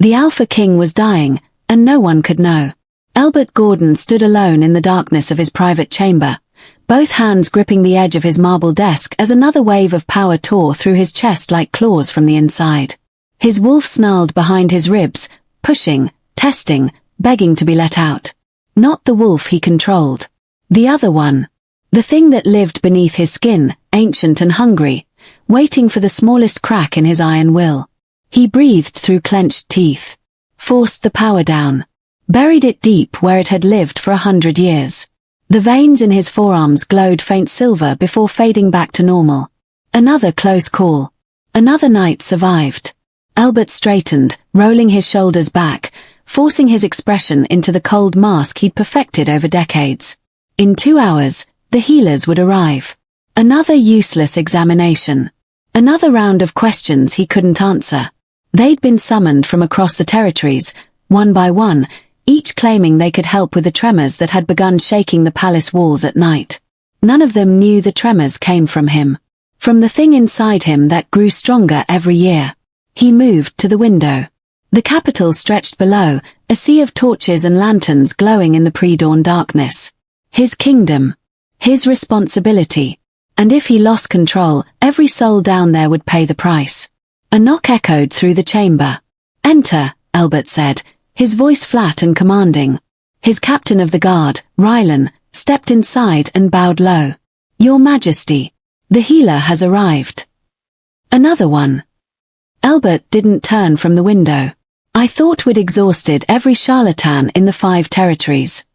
The Alpha King was dying, and no one could know. Elbert Gordon stood alone in the darkness of his private chamber, both hands gripping the edge of his marble desk as another wave of power tore through his chest like claws from the inside. His wolf snarled behind his ribs, pushing, testing, begging to be let out. Not the wolf he controlled. The other one. The thing that lived beneath his skin, ancient and hungry, waiting for the smallest crack in his iron will. He breathed through clenched teeth. Forced the power down. Buried it deep where it had lived for 100 years. The veins in his forearms glowed faint silver before fading back to normal. Another close call. Another night survived. Elbert straightened, rolling his shoulders back, forcing his expression into the cold mask he'd perfected over decades. In 2 hours, the healers would arrive. Another useless examination. Another round of questions he couldn't answer. They'd been summoned from across the territories, one by one, each claiming they could help with the tremors that had begun shaking the palace walls at night. None of them knew the tremors came from him. From the thing inside him that grew stronger every year. He moved to the window. The capital stretched below, a sea of torches and lanterns glowing in the pre-dawn darkness. His kingdom. His responsibility. And if he lost control, every soul down there would pay the price. A knock echoed through the chamber. "Enter," Elbert said, his voice flat and commanding. His captain of the guard, Rylan, stepped inside and bowed low. "Your Majesty, the healer has arrived." Another one. Elbert didn't turn from the window. "I thought we'd exhausted every charlatan in the 5 territories."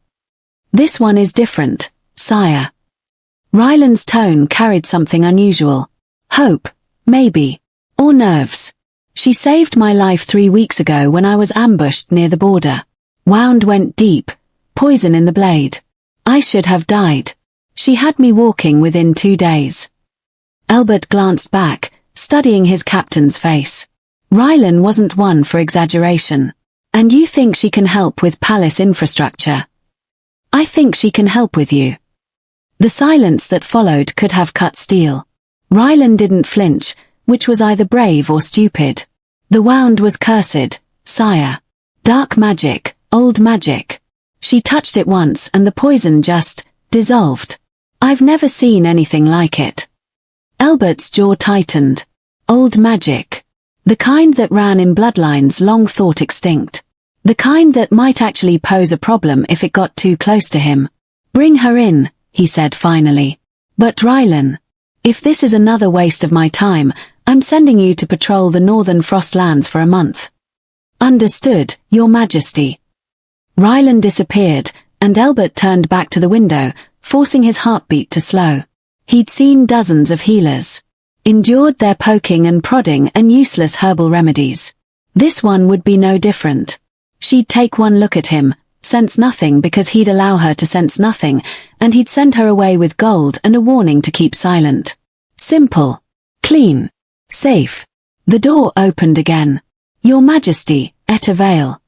"This one is different, sire." Rylan's tone carried something unusual. "Hope, maybe. Or nerves. She saved my life 3 weeks ago when I was ambushed near the border. Wound went deep, poison in the blade. I should have died. She had me walking within 2 days." Elbert glanced back, studying his captain's face. Rylan wasn't one for exaggeration. "And you think she can help with palace infrastructure?" "I think she can help with you." The silence that followed could have cut steel. Rylan didn't flinch, which was either brave or stupid. "The wound was cursed, sire. Dark magic, old magic. She touched it once and the poison just dissolved. I've never seen anything like it." Elbert's jaw tightened. Old magic. The kind that ran in bloodlines long thought extinct. The kind that might actually pose a problem if it got too close to him. "Bring her in," he said finally. "But Rylan, if this is another waste of my time, I'm sending you to patrol the northern Frostlands for a month." "Understood, Your Majesty." Rylan disappeared, and Elbert turned back to the window, forcing his heartbeat to slow. He'd seen dozens of healers. Endured their poking and prodding and useless herbal remedies. This one would be no different. She'd take one look at him, sense nothing because he'd allow her to sense nothing, and he'd send her away with gold and a warning to keep silent. Simple. Clean. Safe. The door opened again. "Your Majesty, Etta Vale."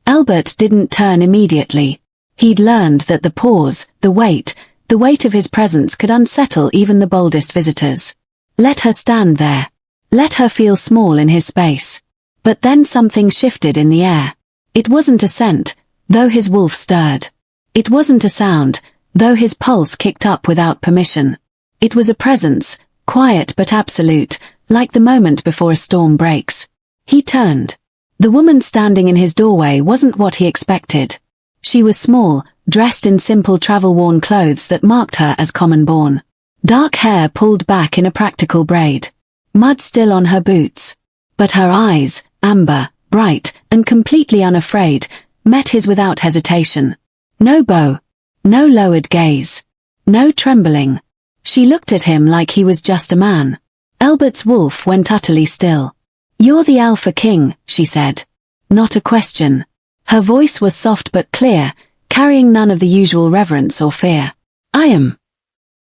Elbert didn't turn immediately. He'd learned that the pause, the weight of his presence could unsettle even the boldest visitors. Let her stand there. Let her feel small in his space. But then something shifted in the air. It wasn't a scent, though his wolf stirred. It wasn't a sound, though his pulse kicked up without permission. It was a presence, quiet but absolute, like the moment before a storm breaks. He turned. The woman standing in his doorway wasn't what he expected. She was small, dressed in simple travel-worn clothes that marked her as common-born. Dark hair pulled back in a practical braid. Mud still on her boots. But her eyes, amber, bright, and completely unafraid, met his without hesitation. No bow. No lowered gaze. No trembling. She looked at him like he was just a man. Elbert's wolf went utterly still. "You're the Alpha King," she said. Not a question. Her voice was soft but clear, carrying none of the usual reverence or fear. "I am."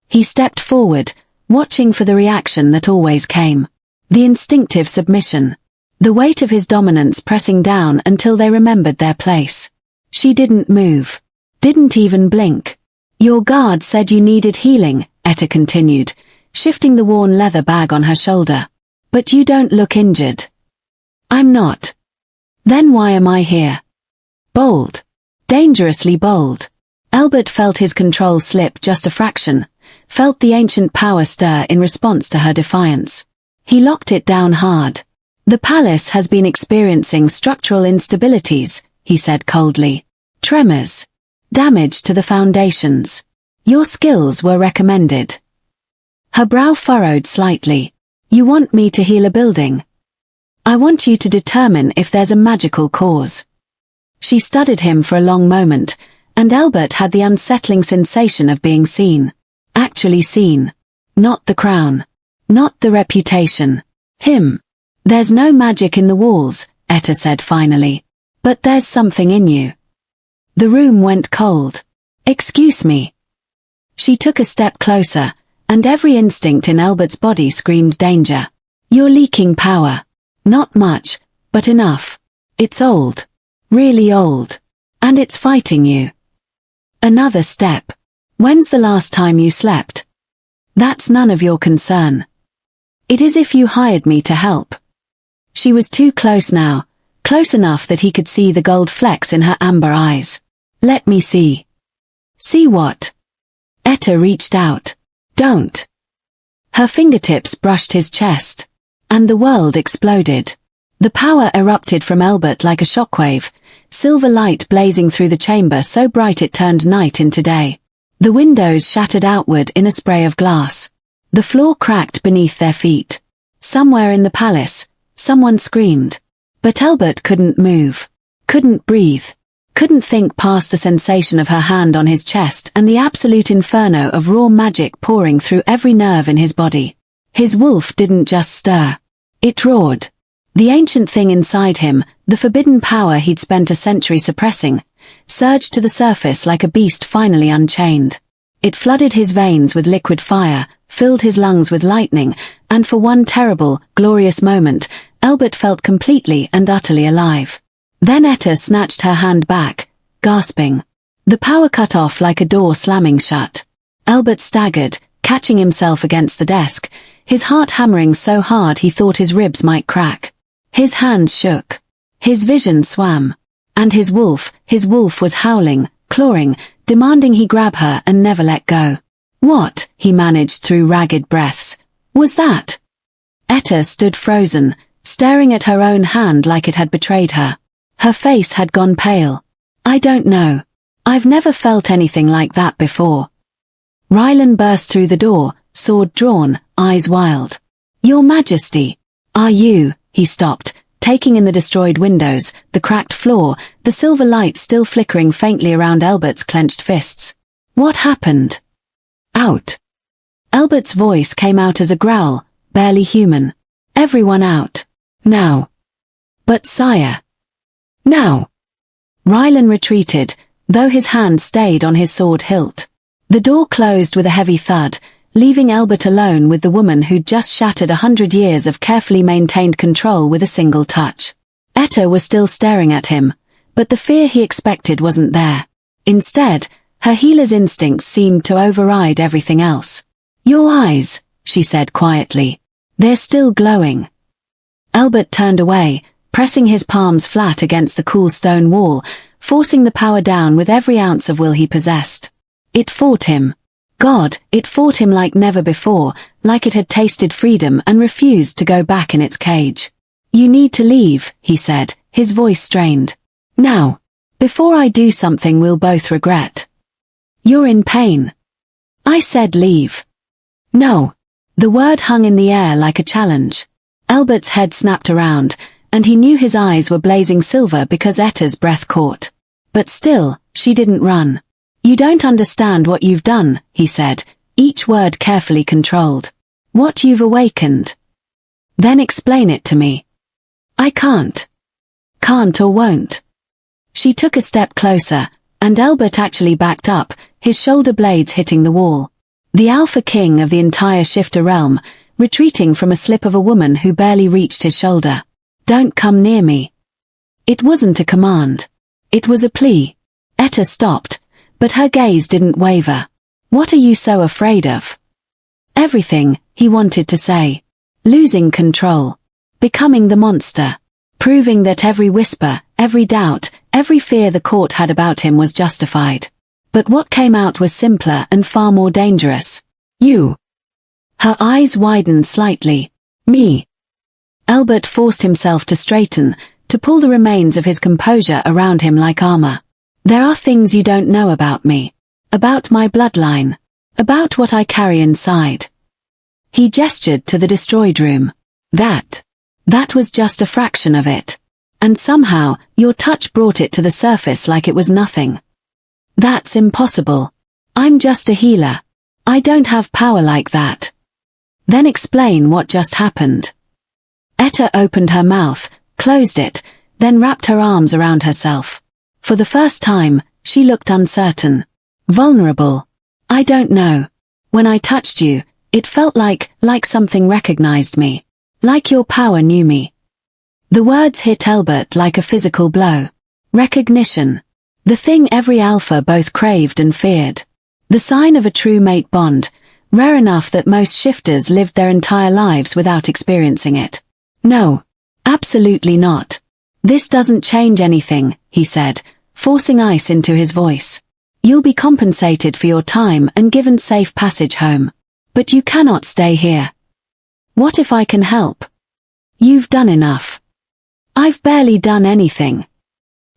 He stepped forward, watching for the reaction that always came. The instinctive submission. The weight of his dominance pressing down until they remembered their place. She didn't move. Didn't even blink. "Your guard said you needed healing," Etta continued, shifting the worn leather bag on her shoulder. "But you don't look injured." "I'm not." Then why am I here? Bold. Dangerously bold. Elbert felt his control slip just a fraction, felt the ancient power stir in response to her defiance. He locked it down hard. The palace has been experiencing structural instabilities, he said coldly. Tremors. Damage to the foundations. Your skills were recommended. Her brow furrowed slightly. You want me to heal a building? I want you to determine if there's a magical cause. She studied him for a long moment, and Elbert had the unsettling sensation of being seen. Actually seen. Not the crown. Not the reputation. Him. There's no magic in the walls, Etta said finally. But there's something in you. The room went cold. Excuse me. She took a step closer, and every instinct in Elbert's body screamed danger. You're leaking power. Not much, but enough. It's old. Really old. And it's fighting you. Another step. When's the last time you slept? That's none of your concern. It is if you hired me to help. She was too close now, close enough that he could see the gold flecks in her amber eyes. Let me see. See what? Etta reached out. Don't. Her fingertips brushed his chest. And the world exploded. The power erupted from Elbert like a shockwave, silver light blazing through the chamber so bright it turned night into day. The windows shattered outward in a spray of glass. The floor cracked beneath their feet. Somewhere in the palace, someone screamed. But Elbert couldn't move. Couldn't breathe. Couldn't think past the sensation of her hand on his chest and the absolute inferno of raw magic pouring through every nerve in his body. His wolf didn't just stir. It roared. The ancient thing inside him, the forbidden power he'd spent a century suppressing, surged to the surface like a beast finally unchained. It flooded his veins with liquid fire, filled his lungs with lightning, and for one terrible, glorious moment, Elbert felt completely and utterly alive. Then Etta snatched her hand back, gasping. The power cut off like a door slamming shut. Elbert staggered, catching himself against the desk, his heart hammering so hard he thought his ribs might crack. His hands shook. His vision swam. And his wolf was howling, clawing, demanding he grab her and never let go. What, he managed through ragged breaths, was that? Etta stood frozen, staring at her own hand like it had betrayed her. Her face had gone pale. I don't know. I've never felt anything like that before. Rylan burst through the door, sword drawn, eyes wild. Your Majesty. Are you? He stopped, taking in the destroyed windows, the cracked floor, the silver light still flickering faintly around Elbert's clenched fists. What happened? Out. Elbert's voice came out as a growl, barely human. Everyone out. Now. But sire. Now. Rylan retreated, though his hand stayed on his sword hilt. The door closed with a heavy thud, leaving Elbert alone with the woman who'd just shattered 100 years of carefully maintained control with a single touch. Etta was still staring at him, but the fear he expected wasn't there. Instead, her healer's instincts seemed to override everything else. Your eyes, she said quietly. They're still glowing. Elbert turned away, pressing his palms flat against the cool stone wall, forcing the power down with every ounce of will he possessed. It fought him. God, it fought him like never before, like it had tasted freedom and refused to go back in its cage. You need to leave, he said, his voice strained. Now. Before I do something we'll both regret. You're in pain. I said leave. No. The word hung in the air like a challenge. Elbert's head snapped around, and he knew his eyes were blazing silver because Etta's breath caught. But still, she didn't run. You don't understand what you've done, he said, each word carefully controlled. What you've awakened. Then explain it to me. I can't. Can't or won't. She took a step closer, and Elbert actually backed up, his shoulder blades hitting the wall. The Alpha King of the entire Shifter realm, retreating from a slip of a woman who barely reached his shoulder. Don't come near me. It wasn't a command. It was a plea. Etta stopped, but her gaze didn't waver. What are you so afraid of? Everything, he wanted to say. Losing control. Becoming the monster. proving that every whisper, every doubt, every fear the court had about him was justified. But what came out was simpler and far more dangerous. You. Her eyes widened slightly. Me. Elbert forced himself to straighten, to pull the remains of his composure around him like armor. There are things you don't know about me. About my bloodline. About what I carry inside. He gestured to the destroyed room. That was just a fraction of it. And somehow, your touch brought it to the surface like it was nothing. That's impossible. I'm just a healer. I don't have power like that. Then explain what just happened. Etta opened her mouth, closed it, then wrapped her arms around herself. For the first time, she looked uncertain. Vulnerable. I don't know. When I touched you, it felt like something recognized me. Like your power knew me. The words hit Elbert like a physical blow. Recognition. The thing every alpha both craved and feared. The sign of a true mate bond, rare enough that most shifters lived their entire lives without experiencing it. No. Absolutely not. This doesn't change anything, he said, forcing ice into his voice. You'll be compensated for your time and given safe passage home. But you cannot stay here. What if I can help? You've done enough. I've barely done anything.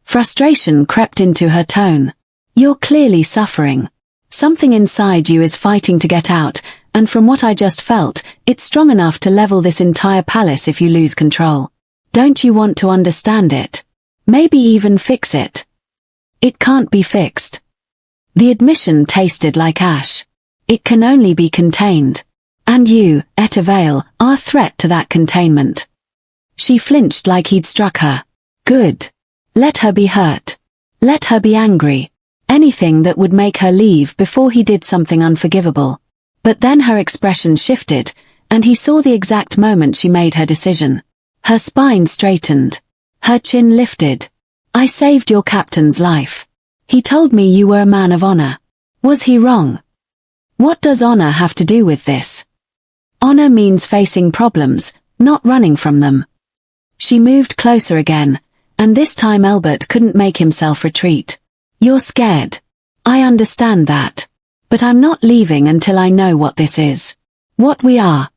Frustration crept into her tone. You're clearly suffering. Something inside you is fighting to get out, and from what I just felt, it's strong enough to level this entire palace if you lose control. Don't you want to understand it? Maybe even fix it? It can't be fixed. The admission tasted like ash. It can only be contained. And you, Etta Vale, are a threat to that containment. She flinched like he'd struck her. Good. Let her be hurt. Let her be angry. Anything that would make her leave before he did something unforgivable. But then her expression shifted, and he saw the exact moment she made her decision. Her spine straightened. Her chin lifted. I saved your captain's life. He told me you were a man of honor. Was he wrong? What does honor have to do with this? Honor means facing problems, not running from them. She moved closer again, and this time Elbert couldn't make himself retreat. You're scared. I understand that. But I'm not leaving until I know what this is. What we are.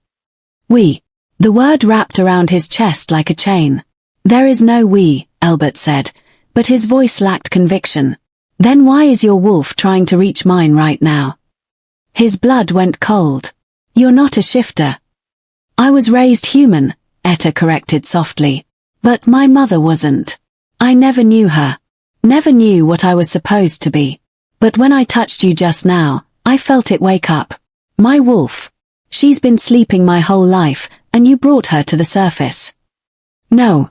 We. The word wrapped around his chest like a chain. There is no we, Elbert said, but his voice lacked conviction. Then why is your wolf trying to reach mine right now? His blood went cold. You're not a shifter. I was raised human, Etta corrected softly. But my mother wasn't. I never knew her. Never knew what I was supposed to be. But when I touched you just now, I felt it wake up. My wolf. She's been sleeping my whole life, and you brought her to the surface. No,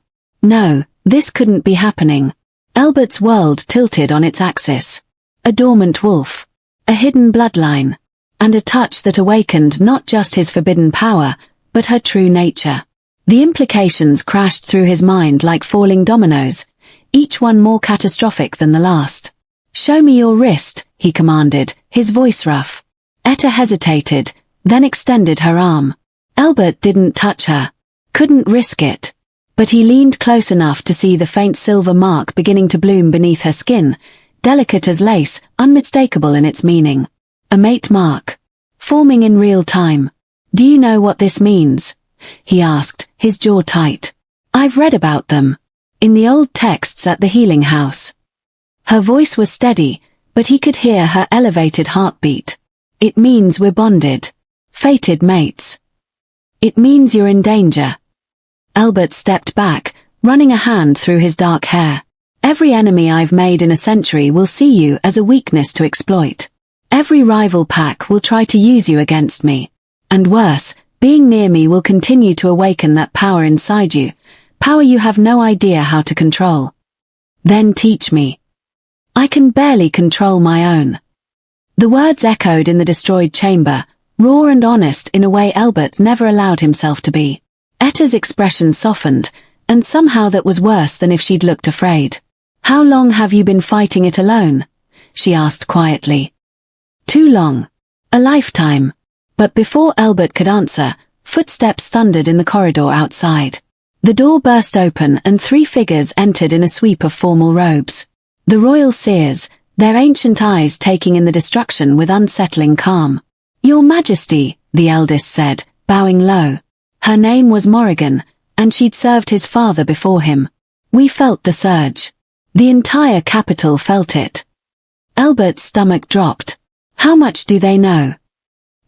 this couldn't be happening. Elbert's world tilted on its axis. A dormant wolf. A hidden bloodline. And a touch that awakened not just his forbidden power, but her true nature. The implications crashed through his mind like falling dominoes, each one more catastrophic than the last. Show me your wrist, he commanded, his voice rough. Etta hesitated, then extended her arm. Elbert didn't touch her. Couldn't risk it. But he leaned close enough to see the faint silver mark beginning to bloom beneath her skin, delicate as lace, unmistakable in its meaning. A mate mark. Forming in real time. Do you know what this means? He asked, his jaw tight. I've read about them. In the old texts at the healing house. Her voice was steady, but he could hear her elevated heartbeat. It means we're bonded. Fated mates. It means you're in danger. Elbert stepped back, running a hand through his dark hair. Every enemy I've made in a century will see you as a weakness to exploit. Every rival pack will try to use you against me. And worse, being near me will continue to awaken that power inside you, power you have no idea how to control. Then teach me. I can barely control my own. The words echoed in the destroyed chamber, raw and honest in a way Elbert never allowed himself to be. Etta's expression softened, and somehow that was worse than if she'd looked afraid. How long have you been fighting it alone? She asked quietly. Too long. A lifetime. But before Elbert could answer, footsteps thundered in the corridor outside. The door burst open and 3 figures entered in a sweep of formal robes. The royal seers, their ancient eyes taking in the destruction with unsettling calm. "Your Majesty," the eldest said, bowing low. Her name was Morrigan, and she'd served his father before him. We felt the surge. The entire capital felt it. Elbert's stomach dropped. How much do they know?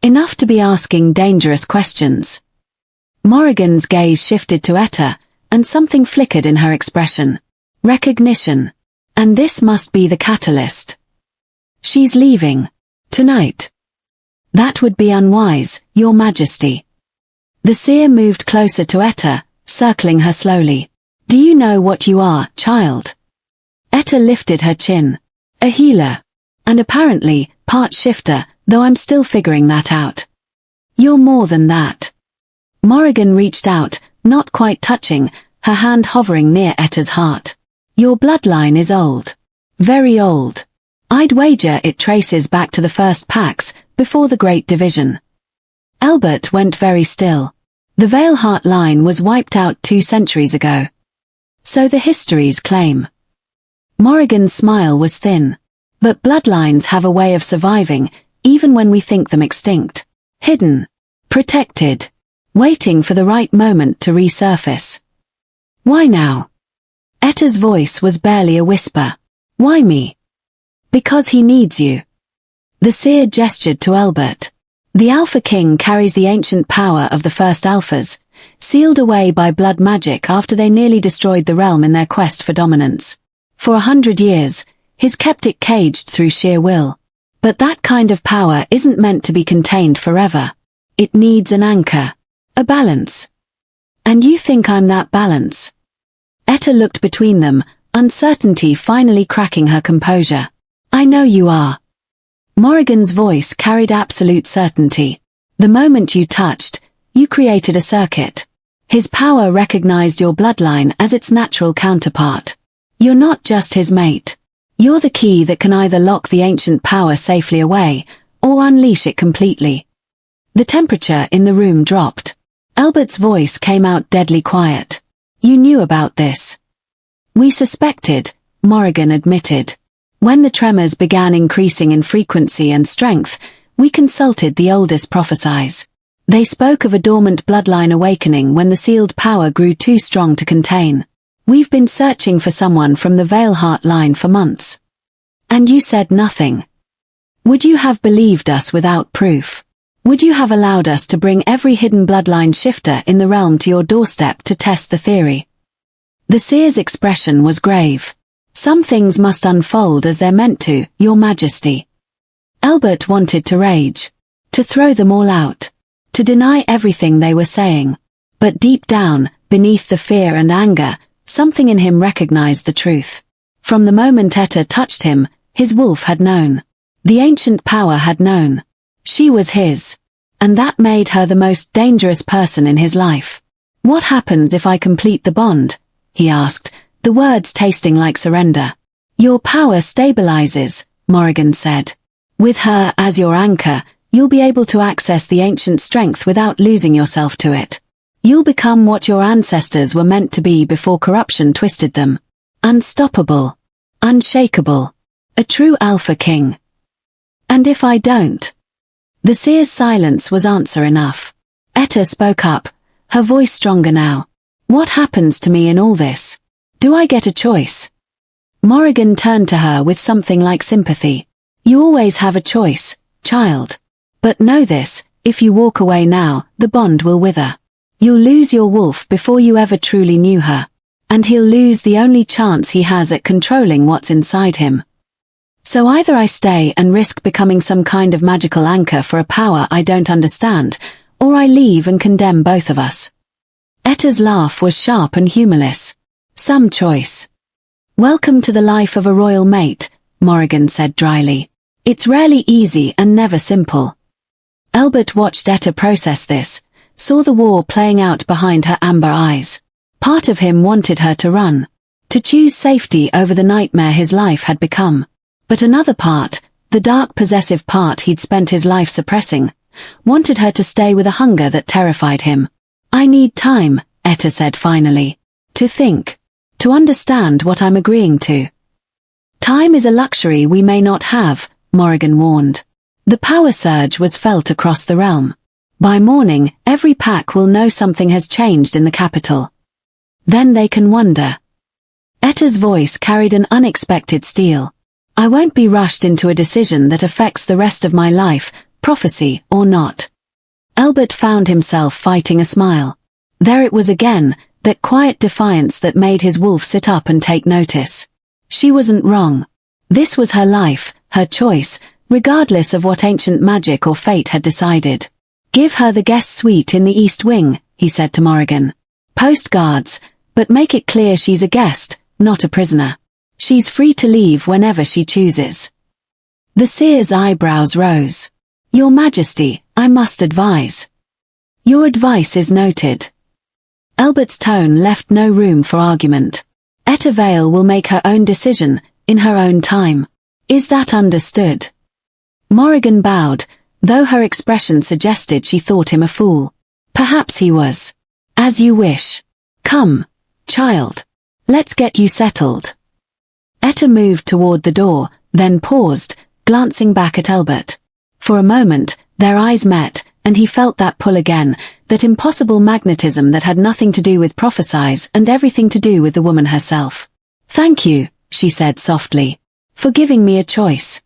Enough to be asking dangerous questions. Morrigan's gaze shifted to Etta, and something flickered in her expression. Recognition. And this must be the catalyst. "She's leaving. Tonight." "That would be unwise, Your Majesty." The seer moved closer to Etta, circling her slowly. "Do you know what you are, child?" Etta lifted her chin. "A healer. And apparently, part shifter, though I'm still figuring that out." "You're more than that." Morrigan reached out, not quite touching, her hand hovering near Etta's heart. "Your bloodline is old. Very old. I'd wager it traces back to the first Pax, before the Great Division." Elbert went very still. The Vale Heart line was wiped out 2 centuries ago. So the histories claim. Morrigan's smile was thin. But bloodlines have a way of surviving, even when we think them extinct. Hidden. Protected. Waiting for the right moment to resurface. "Why now?" Etta's voice was barely a whisper. "Why me?" "Because he needs you." The seer gestured to Elbert. "The Alpha King carries the ancient power of the first Alphas, sealed away by blood magic after they nearly destroyed the realm in their quest for dominance. For 100 years, he's kept it caged through sheer will. But that kind of power isn't meant to be contained forever. It needs an anchor. A balance. And you think I'm that balance?" Etta looked between them, uncertainty finally cracking her composure. "I know you are." Morrigan's voice carried absolute certainty. "The moment you touched, you created a circuit. His power recognized your bloodline as its natural counterpart. You're not just his mate. You're the key that can either lock the ancient power safely away, or unleash it completely." The temperature in the room dropped. Elbert's voice came out deadly quiet. "You knew about this." "We suspected," Morrigan admitted. "When the tremors began increasing in frequency and strength, we consulted the oldest prophesies. They spoke of a dormant bloodline awakening when the sealed power grew too strong to contain. We've been searching for someone from the Vale Heart line for months. And you said nothing. Would you have believed us without proof? Would you have allowed us to bring every hidden bloodline shifter in the realm to your doorstep to test the theory?" The seer's expression was grave. "Some things must unfold as they're meant to, Your Majesty." Elbert wanted to rage. To throw them all out. To deny everything they were saying. But deep down, beneath the fear and anger, something in him recognized the truth. From the moment Etta touched him, his wolf had known. The ancient power had known. She was his. And that made her the most dangerous person in his life. "What happens if I complete the bond?" he asked, the words tasting like surrender. "Your power stabilizes," Morrigan said. "With her as your anchor, you'll be able to access the ancient strength without losing yourself to it. You'll become what your ancestors were meant to be before corruption twisted them. Unstoppable. Unshakable. A true Alpha King." "And if I don't?" The seer's silence was answer enough. Etta spoke up, her voice stronger now. "What happens to me in all this? Do I get a choice?" Morrigan turned to her with something like sympathy. "You always have a choice, child. But know this, if you walk away now, the bond will wither. You'll lose your wolf before you ever truly knew her. And he'll lose the only chance he has at controlling what's inside him. So either I stay and risk becoming some kind of magical anchor for a power I don't understand, or I leave and condemn both of us." Etta's laugh was sharp and humorless. "Some choice." "Welcome to the life of a royal mate," Morrigan said dryly. "It's rarely easy and never simple." Elbert watched Etta process this, saw the war playing out behind her amber eyes. Part of him wanted her to run, to choose safety over the nightmare his life had become. But another part, the dark possessive part he'd spent his life suppressing, wanted her to stay with a hunger that terrified him. "I need time," Etta said finally. To think. To understand what I'm agreeing to. Time is a luxury we may not have, Morrigan warned. The power surge was felt across the realm. By morning, every pack will know something has changed in the capital. Then they can wonder. Etta's voice carried an unexpected steel. I won't be rushed into a decision that affects the rest of my life, prophecy or not. Elbert found himself fighting a smile. There it was again, that quiet defiance that made his wolf sit up and take notice. She wasn't wrong. This was her life, her choice, regardless of what ancient magic or fate had decided. Give her the guest suite in the East Wing, he said to Morrigan. Post guards, but make it clear she's a guest, not a prisoner. She's free to leave whenever she chooses. The seer's eyebrows rose. Your Majesty, I must advise. Your advice is noted. Elbert's tone left no room for argument. Etta Vale will make her own decision, in her own time. Is that understood? Morrigan bowed, though her expression suggested she thought him a fool. Perhaps he was. As you wish. Come, child. Let's get you settled. Etta moved toward the door, then paused, glancing back at Elbert. For a moment, their eyes met, and he felt that pull again, that impossible magnetism that had nothing to do with prophecies and everything to do with the woman herself. Thank you, she said softly, for giving me a choice.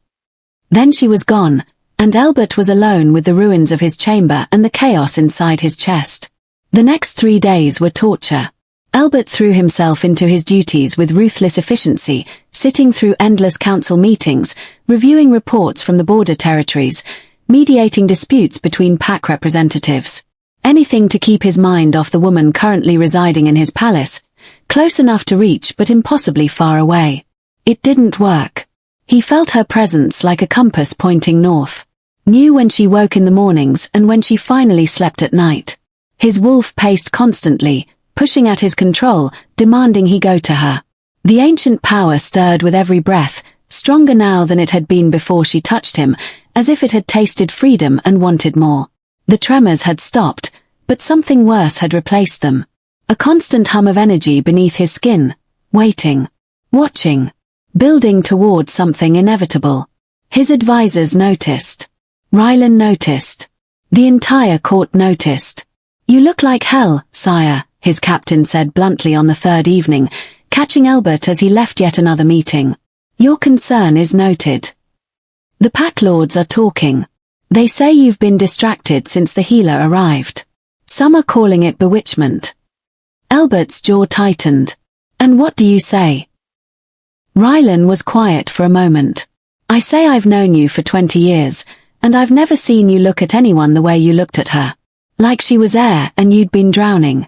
Then she was gone, and Elbert was alone with the ruins of his chamber and the chaos inside his chest. The next 3 days were torture. Elbert threw himself into his duties with ruthless efficiency, sitting through endless council meetings, reviewing reports from the border territories, mediating disputes between pack representatives. Anything to keep his mind off the woman currently residing in his palace, close enough to reach but impossibly far away. It didn't work. He felt her presence like a compass pointing north. Knew when she woke in the mornings and when she finally slept at night. His wolf paced constantly, pushing at his control, demanding he go to her. The ancient power stirred with every breath, stronger now than it had been before she touched him, as if it had tasted freedom and wanted more. The tremors had stopped, but something worse had replaced them. A constant hum of energy beneath his skin, waiting, watching, building toward something inevitable. His advisors noticed. Rylan noticed. The entire court noticed. You look like hell, sire, his captain said bluntly on the third evening, catching Elbert as he left yet another meeting. Your concern is noted. The pack lords are talking. They say you've been distracted since the healer arrived. Some are calling it bewitchment. Elbert's jaw tightened. And what do you say? Rylan was quiet for a moment. I say I've known you for 20 years, and I've never seen you look at anyone the way you looked at her. Like she was air and you'd been drowning.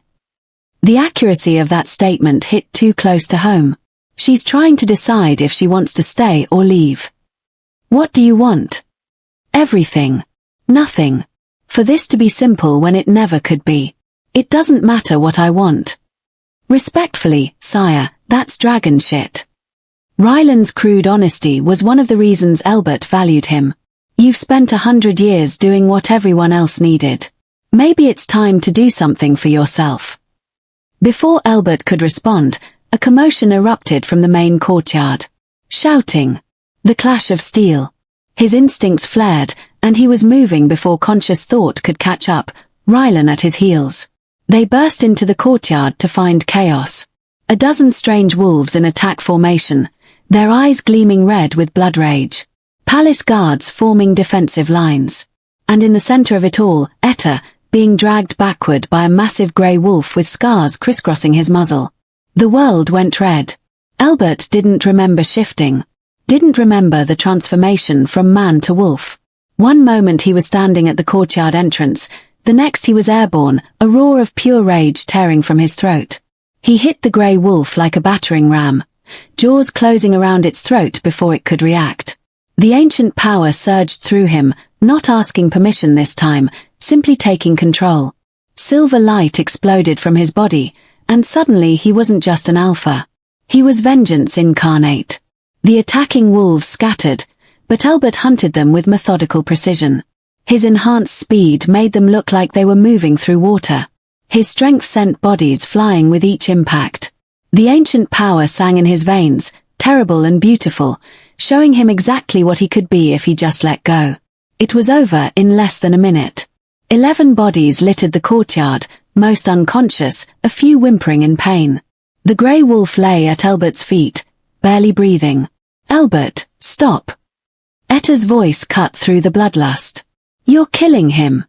The accuracy of that statement hit too close to home. She's trying to decide if she wants to stay or leave. What do you want? Everything. Nothing. For this to be simple when it never could be. It doesn't matter what I want. Respectfully, sire, that's dragon shit. Rylan's crude honesty was one of the reasons Elbert valued him. You've spent 100 years doing what everyone else needed. Maybe it's time to do something for yourself. Before Elbert could respond, a commotion erupted from the main courtyard. Shouting. The clash of steel. His instincts flared, and he was moving before conscious thought could catch up, Rylan at his heels. They burst into the courtyard to find chaos. A dozen strange wolves in attack formation, their eyes gleaming red with blood rage. Palace guards forming defensive lines. And in the center of it all, Etta, being dragged backward by a massive grey wolf with scars crisscrossing his muzzle. The world went red. Elbert didn't remember shifting. Didn't remember the transformation from man to wolf. One moment he was standing at the courtyard entrance, the next he was airborne, a roar of pure rage tearing from his throat. He hit the grey wolf like a battering ram, jaws closing around its throat before it could react. The ancient power surged through him, not asking permission this time, simply taking control. Silver light exploded from his body, and suddenly he wasn't just an alpha. He was vengeance incarnate. The attacking wolves scattered, but Elbert hunted them with methodical precision. His enhanced speed made them look like they were moving through water. His strength sent bodies flying with each impact. The ancient power sang in his veins, terrible and beautiful, showing him exactly what he could be if he just let go. It was over in less than a minute. 11 bodies littered the courtyard, most unconscious, a few whimpering in pain. The grey wolf lay at Elbert's feet, barely breathing. "Elbert, stop." Etta's voice cut through the bloodlust. "You're killing him."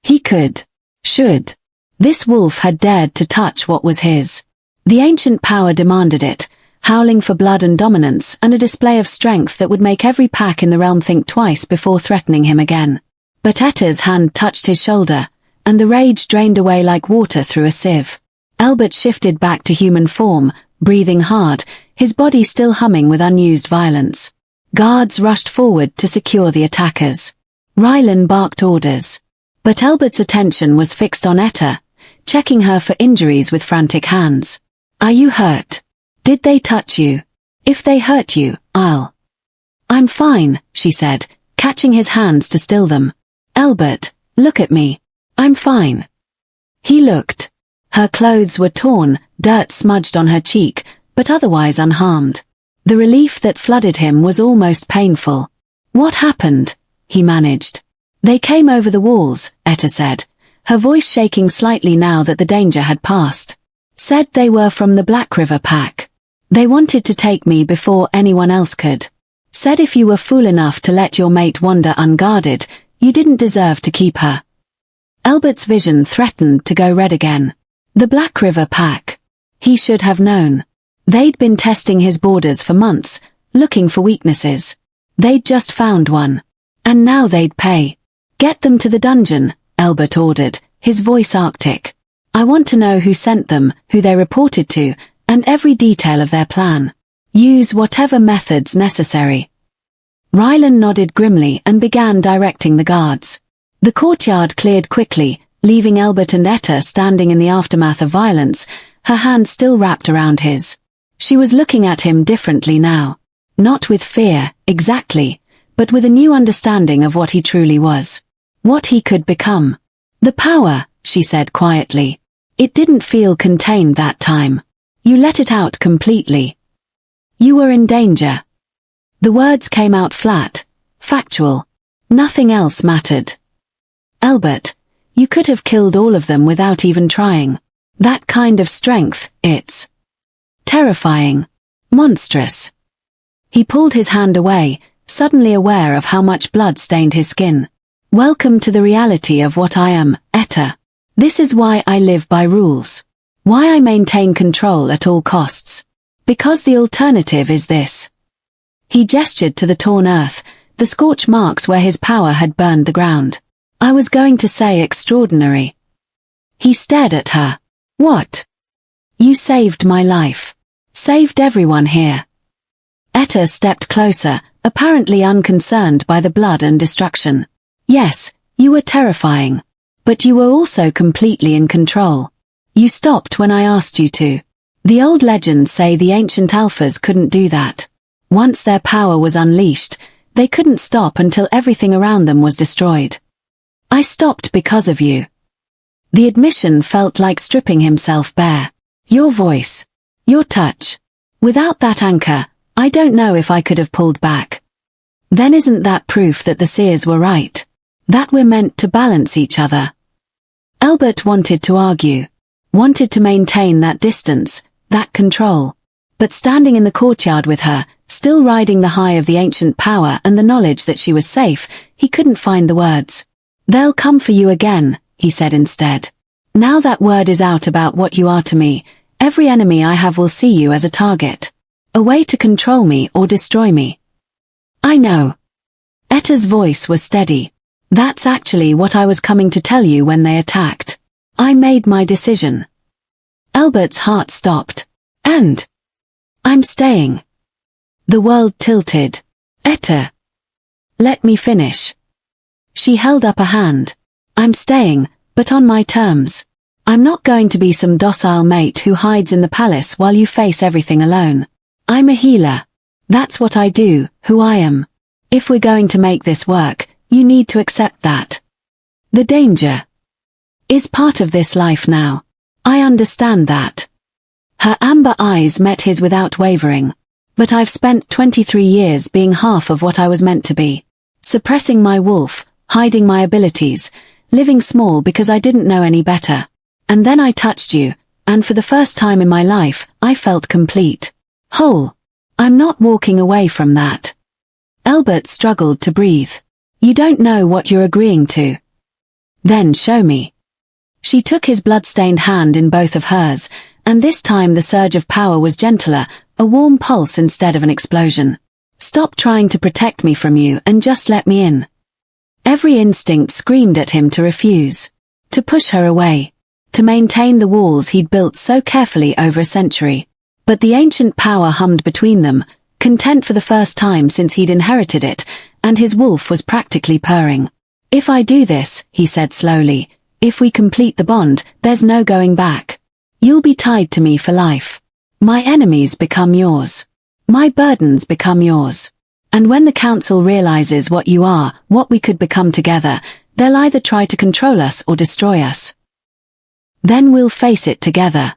He could. Should. This wolf had dared to touch what was his. The ancient power demanded it, howling for blood and dominance and a display of strength that would make every pack in the realm think twice before threatening him again. But Etta's hand touched his shoulder, and the rage drained away like water through a sieve. Elbert shifted back to human form, breathing hard, his body still humming with unused violence. Guards rushed forward to secure the attackers. Rylan barked orders. But Elbert's attention was fixed on Etta, checking her for injuries with frantic hands. "Are you hurt? Did they touch you? If they hurt you, I'm fine," she said, catching his hands to still them. "Elbert, look at me. I'm fine." He looked. Her clothes were torn, dirt smudged on her cheek, but otherwise unharmed. The relief that flooded him was almost painful. "What happened?" he managed. "They came over the walls," Etta said, her voice shaking slightly now that the danger had passed. "Said they were from the Black River pack. They wanted to take me before anyone else could. Said if you were fool enough to let your mate wander unguarded, you didn't deserve to keep her." Elbert's vision threatened to go red again. The Black River pack. He should have known. They'd been testing his borders for months, looking for weaknesses. They'd just found one. And now they'd pay. "Get them to the dungeon," Elbert ordered, his voice arctic. "I want to know who sent them, who they reported to, and every detail of their plan. Use whatever methods necessary." Rylan nodded grimly and began directing the guards. The courtyard cleared quickly, leaving Elbert and Etta standing in the aftermath of violence, her hand still wrapped around his. She was looking at him differently now. Not with fear, exactly, but with a new understanding of what he truly was. What he could become. "The power," she said quietly. "It didn't feel contained that time. You let it out completely. You were in danger." The words came out flat, factual. Nothing else mattered. "Elbert, you could have killed all of them without even trying. That kind of strength, it's terrifying. Monstrous." He pulled his hand away, suddenly aware of how much blood stained his skin. "Welcome to the reality of what I am, Etta. This is why I live by rules. Why I maintain control at all costs. Because the alternative is this." He gestured to the torn earth, the scorch marks where his power had burned the ground. "I was going to say extraordinary." He stared at her. "What?" "You saved my life. Saved everyone here." Etta stepped closer, apparently unconcerned by the blood and destruction. "Yes, you were terrifying. But you were also completely in control. You stopped when I asked you to. The old legends say the ancient alphas couldn't do that. Once their power was unleashed, they couldn't stop until everything around them was destroyed. I stopped because of you." The admission felt like stripping himself bare. "Your voice. Your touch. Without that anchor, I don't know if I could have pulled back." "Then isn't that proof that the seers were right? That we're meant to balance each other?" Elbert wanted to argue. Wanted to maintain that distance, that control. But standing in the courtyard with her, still riding the high of the ancient power and the knowledge that she was safe, he couldn't find the words. "They'll come for you again," he said instead. "Now that word is out about what you are to me, every enemy I have will see you as a target. A way to control me or destroy me." "I know." Etta's voice was steady. "That's actually what I was coming to tell you when they attacked. I made my decision." Elbert's heart stopped. "And I'm staying." The world tilted. "Etta, let me finish." She held up a hand. "I'm staying, but on my terms. I'm not going to be some docile mate who hides in the palace while you face everything alone. I'm a healer. That's what I do, who I am. If we're going to make this work, you need to accept that. The danger. is part of this life now. I understand that. Her amber eyes met his without wavering. But I've spent 23 years being half of what I was meant to be. Suppressing my wolf, hiding my abilities, living small because I didn't know any better. And then I touched you, and for the first time in my life, I felt complete. Whole. I'm not walking away from that. Elbert struggled to breathe. You don't know what you're agreeing to. Then show me. She took his blood-stained hand in both of hers, and this time the surge of power was gentler, a warm pulse instead of an explosion. Stop trying to protect me from you and just let me in. Every instinct screamed at him to refuse, to push her away, to maintain the walls he'd built so carefully over a century. But the ancient power hummed between them, content for the first time since he'd inherited it, and his wolf was practically purring. If I do this, he said slowly, if we complete the bond, there's no going back. You'll be tied to me for life. My enemies become yours. My burdens become yours. And when the council realizes what you are, what we could become together, they'll either try to control us or destroy us. Then we'll face it together.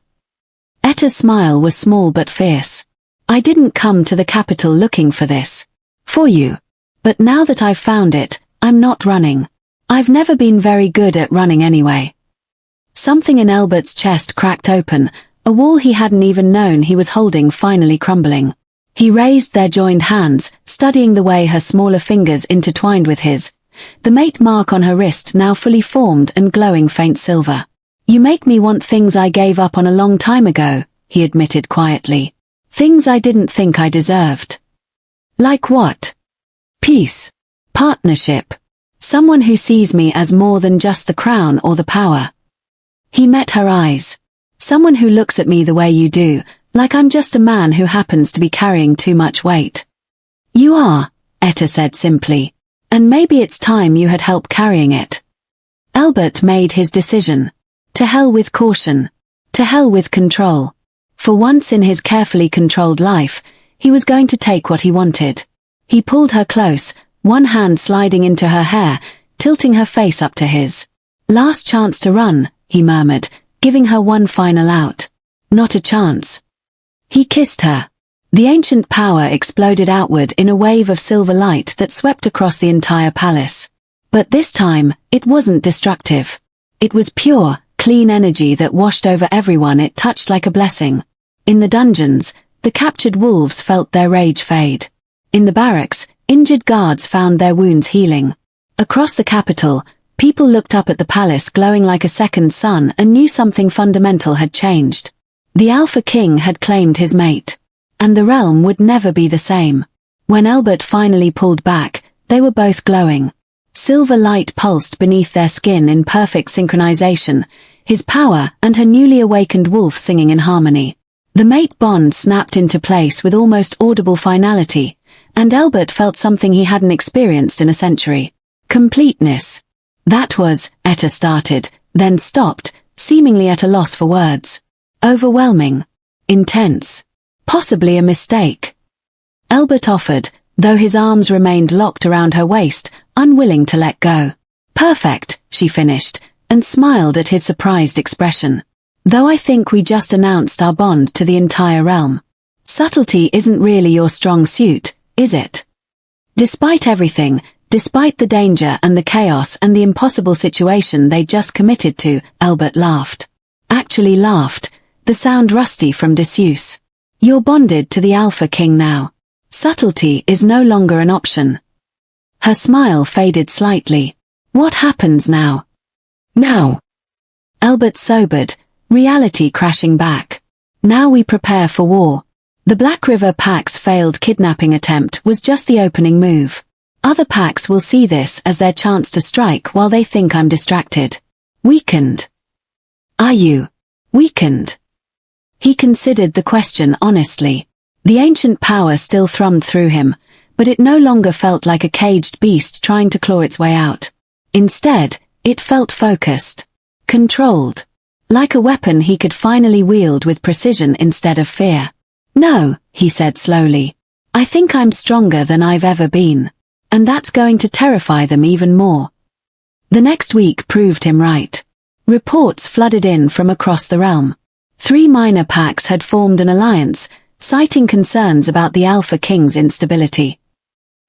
Etta's smile was small but fierce. I didn't come to the capital looking for this. For you. But now that I've found it, I'm not running. I've never been very good at running anyway. Something in Elbert's chest cracked open, a wall he hadn't even known he was holding finally crumbling. He raised their joined hands, studying the way her smaller fingers intertwined with his, the mate mark on her wrist now fully formed and glowing faint silver. You make me want things I gave up on a long time ago, he admitted quietly. Things I didn't think I deserved. Like what? Peace. Partnership. Someone who sees me as more than just the crown or the power. He met her eyes. Someone who looks at me the way you do, like I'm just a man who happens to be carrying too much weight. You are, Etta said simply. And maybe it's time you had help carrying it. Elbert made his decision. To hell with caution. To hell with control. For once in his carefully controlled life, he was going to take what he wanted. He pulled her close, one hand sliding into her hair, tilting her face up to his. Last chance to run, he murmured, giving her one final out. Not a chance. He kissed her. The ancient power exploded outward in a wave of silver light that swept across the entire palace. But this time, it wasn't destructive. It was pure, clean energy that washed over everyone it touched like a blessing. In the dungeons, the captured wolves felt their rage fade. In the barracks, injured guards found their wounds healing. Across the capital, people looked up at the palace glowing like a second sun and knew something fundamental had changed. The Alpha King had claimed his mate. And the realm would never be the same. When Elbert finally pulled back, they were both glowing. Silver light pulsed beneath their skin in perfect synchronization, his power and her newly awakened wolf singing in harmony. The mate bond snapped into place with almost audible finality, and Elbert felt something he hadn't experienced in a century. Completeness. That was, Etta started, then stopped, seemingly at a loss for words. Overwhelming. Intense. Possibly a mistake. Elbert offered, though his arms remained locked around her waist, unwilling to let go. Perfect, she finished, and smiled at his surprised expression. Though I think we just announced our bond to the entire realm. Subtlety isn't really your strong suit, is it? Despite everything, despite the danger and the chaos and the impossible situation they'd just committed to, Elbert laughed. Actually laughed, the sound rusty from disuse. You're bonded to the Alpha King now. Subtlety is no longer an option. Her smile faded slightly. What happens now? Now. Elbert sobered, reality crashing back. Now we prepare for war. The Black River Pack's failed kidnapping attempt was just the opening move. Other packs will see this as their chance to strike while they think I'm distracted. Weakened. Are you? Weakened? He considered the question honestly. The ancient power still thrummed through him, but it no longer felt like a caged beast trying to claw its way out. Instead, it felt focused. Controlled. Like a weapon he could finally wield with precision instead of fear. No, he said slowly. I think I'm stronger than I've ever been. And that's going to terrify them even more. The next week proved him right. Reports flooded in from across the realm. 3 minor packs had formed an alliance, citing concerns about the Alpha King's instability.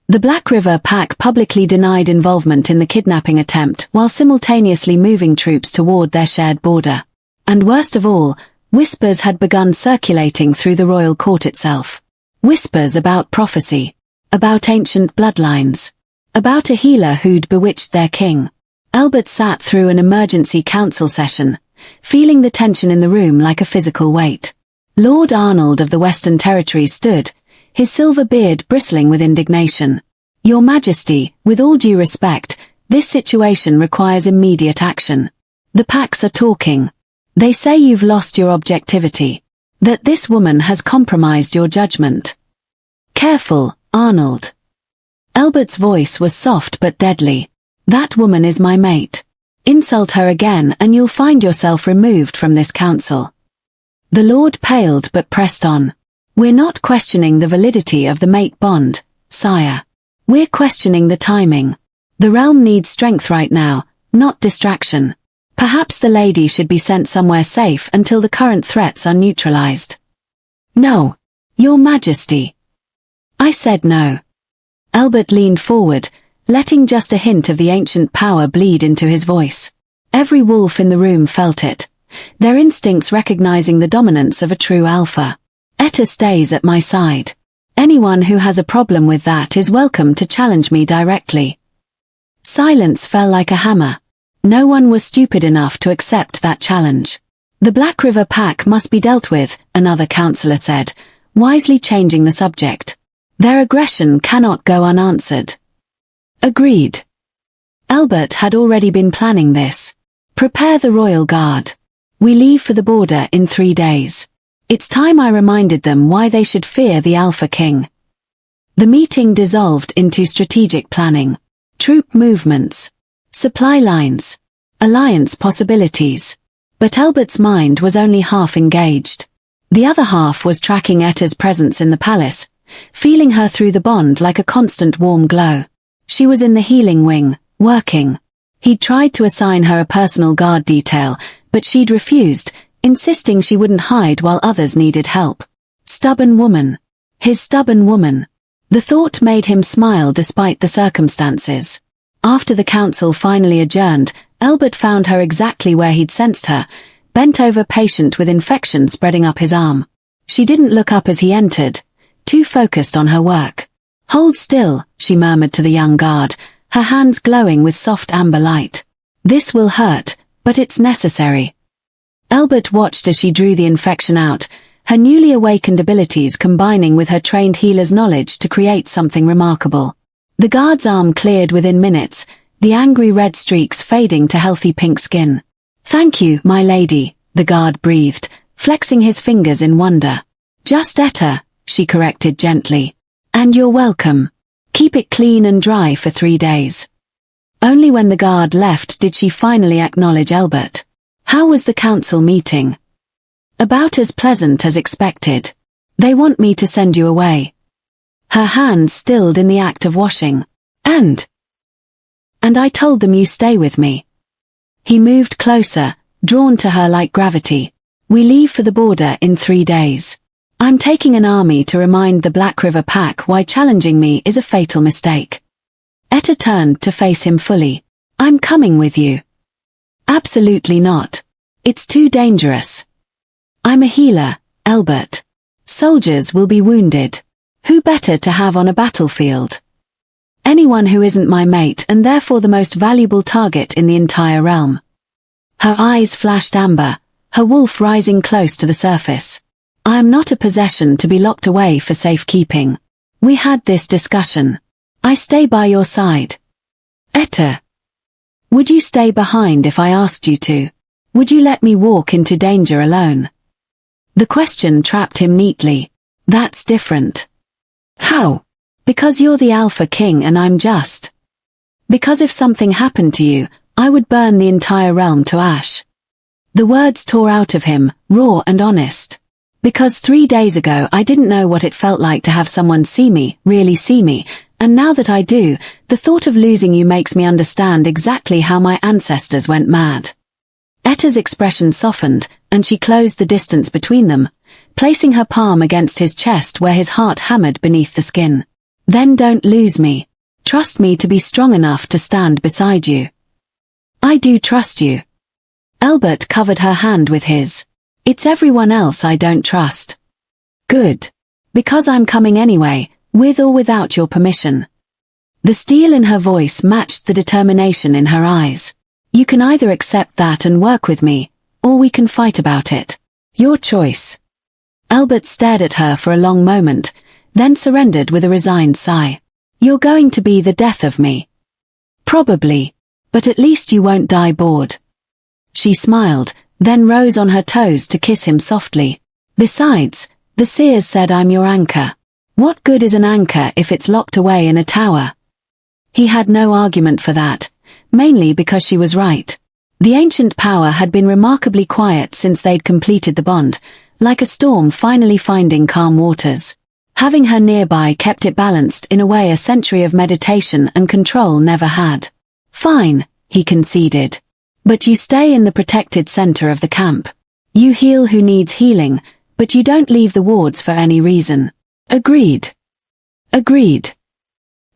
The Black River Pack publicly denied involvement in the kidnapping attempt while simultaneously moving troops toward their shared border. And worst of all, whispers had begun circulating through the royal court itself. Whispers about prophecy, about ancient bloodlines, about a healer who'd bewitched their king. Elbert sat through an emergency council session, feeling the tension in the room like a physical weight. Lord Arnold of the Western Territories stood, his silver beard bristling with indignation. "Your Majesty, with all due respect, this situation requires immediate action. The packs are talking. They say you've lost your objectivity, that this woman has compromised your judgment." "Careful, Arnold." Elbert's voice was soft but deadly. "That woman is my mate. Insult her again and you'll find yourself removed from this council." The Lord paled but pressed on. "We're not questioning the validity of the mate bond, sire. We're questioning the timing. The realm needs strength right now, not distraction. Perhaps the lady should be sent somewhere safe until the current threats are neutralized." "No, Your Majesty." "I said no." Elbert leaned forward, letting just a hint of the ancient power bleed into his voice. Every wolf in the room felt it, their instincts recognizing the dominance of a true alpha. "Etta stays at my side. Anyone who has a problem with that is welcome to challenge me directly." Silence fell like a hammer. No one was stupid enough to accept that challenge. "The Black River Pack must be dealt with," another councillor said, wisely changing the subject. "Their aggression cannot go unanswered." Agreed. Elbert had already been planning this. "Prepare the Royal Guard. We leave for the border in 3 days. It's time I reminded them why they should fear the Alpha King." The meeting dissolved into strategic planning. Troop movements, supply lines, alliance possibilities. But Elbert's mind was only half engaged. The other half was tracking Etta's presence in the palace, feeling her through the bond like a constant warm glow. She was in the healing wing, working. He'd tried to assign her a personal guard detail, but she'd refused, insisting she wouldn't hide while others needed help. Stubborn woman. His stubborn woman. The thought made him smile despite the circumstances. After the council finally adjourned, Elbert found her exactly where he'd sensed her, bent over patient with infection spreading up his arm. She didn't look up as he entered, too focused on her work. "Hold still," she murmured to the young guard, her hands glowing with soft amber light. "This will hurt, but it's necessary." Elbert watched as she drew the infection out, her newly awakened abilities combining with her trained healer's knowledge to create something remarkable. The guard's arm cleared within minutes, the angry red streaks fading to healthy pink skin. "Thank you, my lady," the guard breathed, flexing his fingers in wonder. "Just Etta," she corrected gently. "And you're welcome. Keep it clean and dry for 3 days." Only when the guard left did she finally acknowledge Elbert. "How was the council meeting?" "About as pleasant as expected. They want me to send you away." Her hands stilled in the act of washing. And I told them you stay with me." He moved closer, drawn to her like gravity. "We leave for the border in 3 days. I'm taking an army to remind the Black River Pack why challenging me is a fatal mistake." Etta turned to face him fully. "I'm coming with you." "Absolutely not. It's too dangerous. I'm a healer, Elbert. Soldiers will be wounded. Who better to have on a battlefield? Anyone who isn't my mate and therefore the most valuable target in the entire realm." Her eyes flashed amber, her wolf rising close to the surface. "I am not a possession to be locked away for safekeeping. We had this discussion. I stay by your side." "Etta, would you stay behind if I asked you to? Would you let me walk into danger alone?" The question trapped him neatly. "That's different." "How?" "Because you're the Alpha King and I'm just. Because if something happened to you, I would burn the entire realm to ash." The words tore out of him, raw and honest. "Because 3 days ago I didn't know what it felt like to have someone see me, really see me, and now that I do, the thought of losing you makes me understand exactly how my ancestors went mad." Etta's expression softened, and she closed the distance between them, placing her palm against his chest where his heart hammered beneath the skin. Then don't lose me. Trust me to be strong enough to stand beside you. I do trust you. Elbert covered her hand with his. It's everyone else I don't trust. Good. Because I'm coming anyway, with or without your permission. The steel in her voice matched the determination in her eyes. You can either accept that and work with me, or we can fight about it. Your choice. Elbert stared at her for a long moment, then surrendered with a resigned sigh. You're going to be the death of me. Probably. But at least you won't die bored. She smiled, then rose on her toes to kiss him softly. Besides, the seers said I'm your anchor. What good is an anchor if it's locked away in a tower? He had no argument for that, mainly because she was right. The ancient power had been remarkably quiet since they'd completed the bond, like a storm finally finding calm waters. Having her nearby kept it balanced in a way a century of meditation and control never had. Fine, he conceded. But you stay in the protected center of the camp. You heal who needs healing, but you don't leave the wards for any reason. Agreed. Agreed.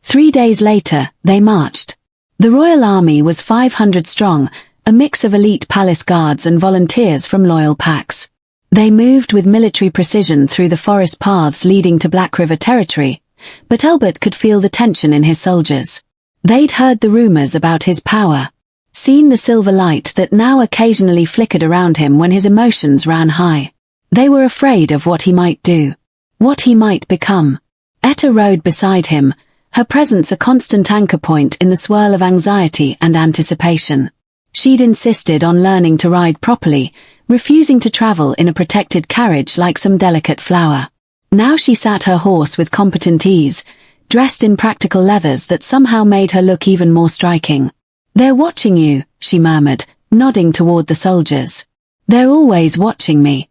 3 days later, they marched. The Royal Army was 500 strong, a mix of elite palace guards and volunteers from loyal packs. They moved with military precision through the forest paths leading to Black River territory, but Elbert could feel the tension in his soldiers. They'd heard the rumors about his power, seen the silver light that now occasionally flickered around him when his emotions ran high. They were afraid of what he might do, what he might become. Etta rode beside him, her presence a constant anchor point in the swirl of anxiety and anticipation. She'd insisted on learning to ride properly, refusing to travel in a protected carriage like some delicate flower. Now she sat her horse with competent ease, dressed in practical leathers that somehow made her look even more striking. They're watching you, she murmured, nodding toward the soldiers. They're always watching me.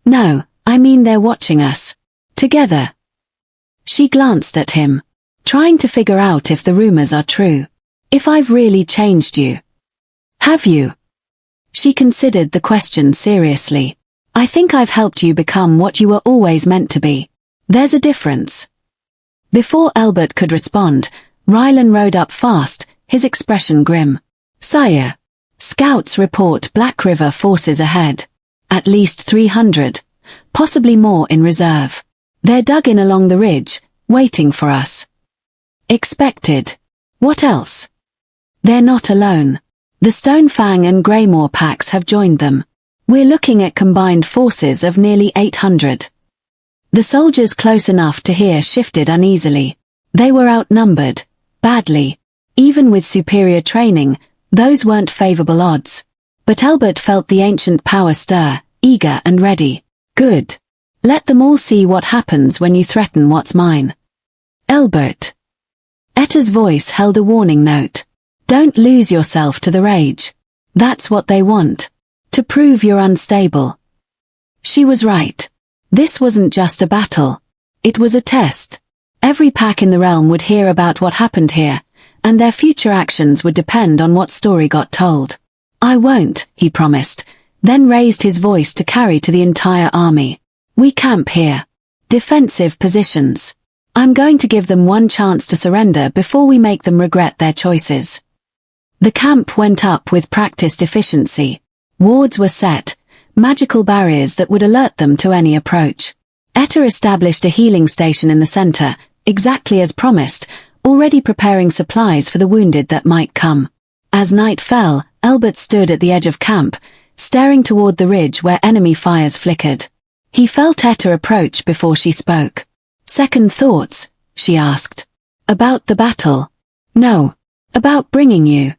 No, I mean they're watching us. Together. She glanced at him, trying to figure out if the rumors are true. If I've really changed you. Have you? She considered the question seriously. I think I've helped you become what you were always meant to be. There's a difference. Before Elbert could respond, Rylan rode up fast, his expression grim. Sire. Scouts report Black River forces ahead. At least 300. Possibly more in reserve. They're dug in along the ridge, waiting for us. Expected. What else? They're not alone. The Stonefang and Greymore packs have joined them. We're looking at combined forces of nearly 800. The soldiers close enough to hear shifted uneasily. They were outnumbered, badly. Even with superior training, those weren't favorable odds. But Elbert felt the ancient power stir, eager and ready. Good. Let them all see what happens when you threaten what's mine. Elbert. Etta's voice held a warning note. Don't lose yourself to the rage. That's what they want. To prove you're unstable. She was right. This wasn't just a battle. It was a test. Every pack in the realm would hear about what happened here, and their future actions would depend on what story got told. I won't, he promised, then raised his voice to carry to the entire army. We camp here. Defensive positions. I'm going to give them one chance to surrender before we make them regret their choices. The camp went up with practiced efficiency. Wards were set, magical barriers that would alert them to any approach. Etta established a healing station in the center, exactly as promised, already preparing supplies for the wounded that might come. As night fell, Elbert stood at the edge of camp, staring toward the ridge where enemy fires flickered. He felt Etta approach before she spoke. Second thoughts, she asked. About the battle? No. About bringing you.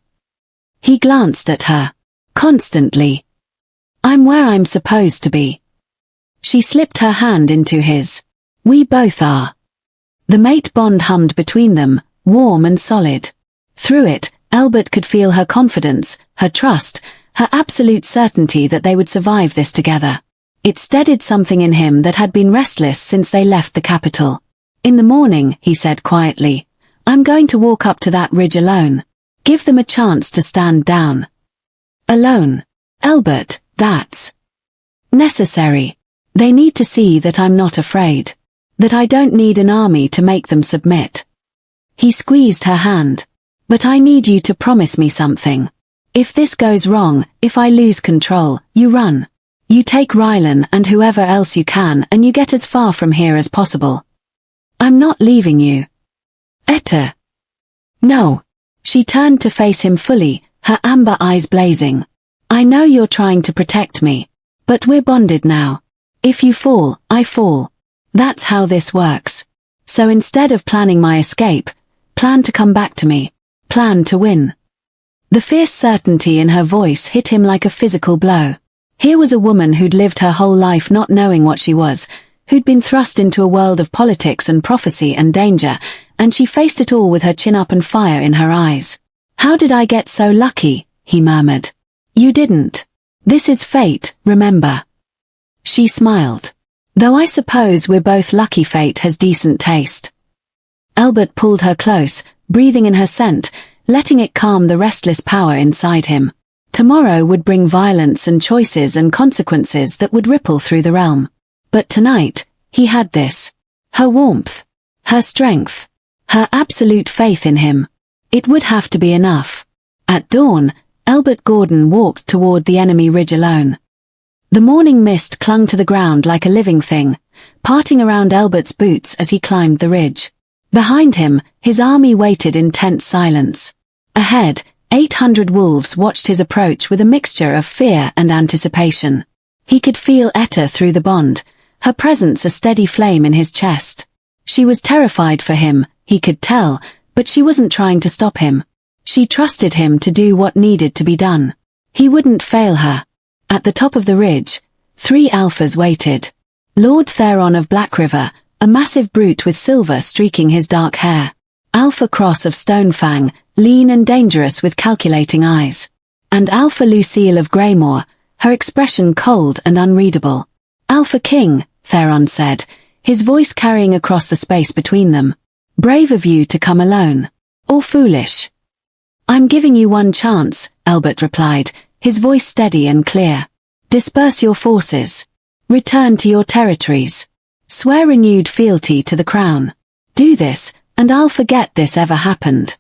He glanced at her. Constantly. I'm where I'm supposed to be. She slipped her hand into his. We both are. The mate bond hummed between them, warm and solid. Through it, Elbert could feel her confidence, her trust, her absolute certainty that they would survive this together. It steadied something in him that had been restless since they left the capital. In the morning, he said quietly, I'm going to walk up to that ridge alone. Give them a chance to stand down. Alone. Elbert, that's necessary. They need to see that I'm not afraid. That I don't need an army to make them submit. He squeezed her hand. But I need you to promise me something. If this goes wrong, if I lose control, you run. You take Rylan and whoever else you can and you get as far from here as possible. I'm not leaving you. Etta. No. She turned to face him fully, her amber eyes blazing. I know you're trying to protect me. But we're bonded now. If you fall, I fall. That's how this works. So instead of planning my escape, plan to come back to me. Plan to win. The fierce certainty in her voice hit him like a physical blow. Here was a woman who'd lived her whole life not knowing what she was, who'd been thrust into a world of politics and prophecy and danger, and she faced it all with her chin up and fire in her eyes. How did I get so lucky? He murmured. You didn't. This is fate, remember. She smiled. Though I suppose we're both lucky fate has decent taste. Elbert pulled her close, breathing in her scent, letting it calm the restless power inside him. Tomorrow would bring violence and choices and consequences that would ripple through the realm. But tonight, he had this. Her warmth. Her strength. Her absolute faith in him. It would have to be enough. At dawn, Elbert Gordon walked toward the enemy ridge alone. The morning mist clung to the ground like a living thing, parting around Elbert's boots as he climbed the ridge. Behind him, his army waited in tense silence. Ahead, 800 wolves watched his approach with a mixture of fear and anticipation. He could feel Etta through the bond, her presence a steady flame in his chest. She was terrified for him, he could tell, but she wasn't trying to stop him. She trusted him to do what needed to be done. He wouldn't fail her. At the top of the ridge, 3 alphas waited. Lord Theron of Black River, a massive brute with silver streaking his dark hair. Alpha Cross of Stonefang, lean and dangerous with calculating eyes. And Alpha Lucille of Greymoor, her expression cold and unreadable. Alpha King, Theron said, his voice carrying across the space between them. Brave of you to come alone. Or foolish. I'm giving you one chance, Elbert replied, his voice steady and clear. Disperse your forces. Return to your territories. Swear renewed fealty to the crown. Do this, and I'll forget this ever happened.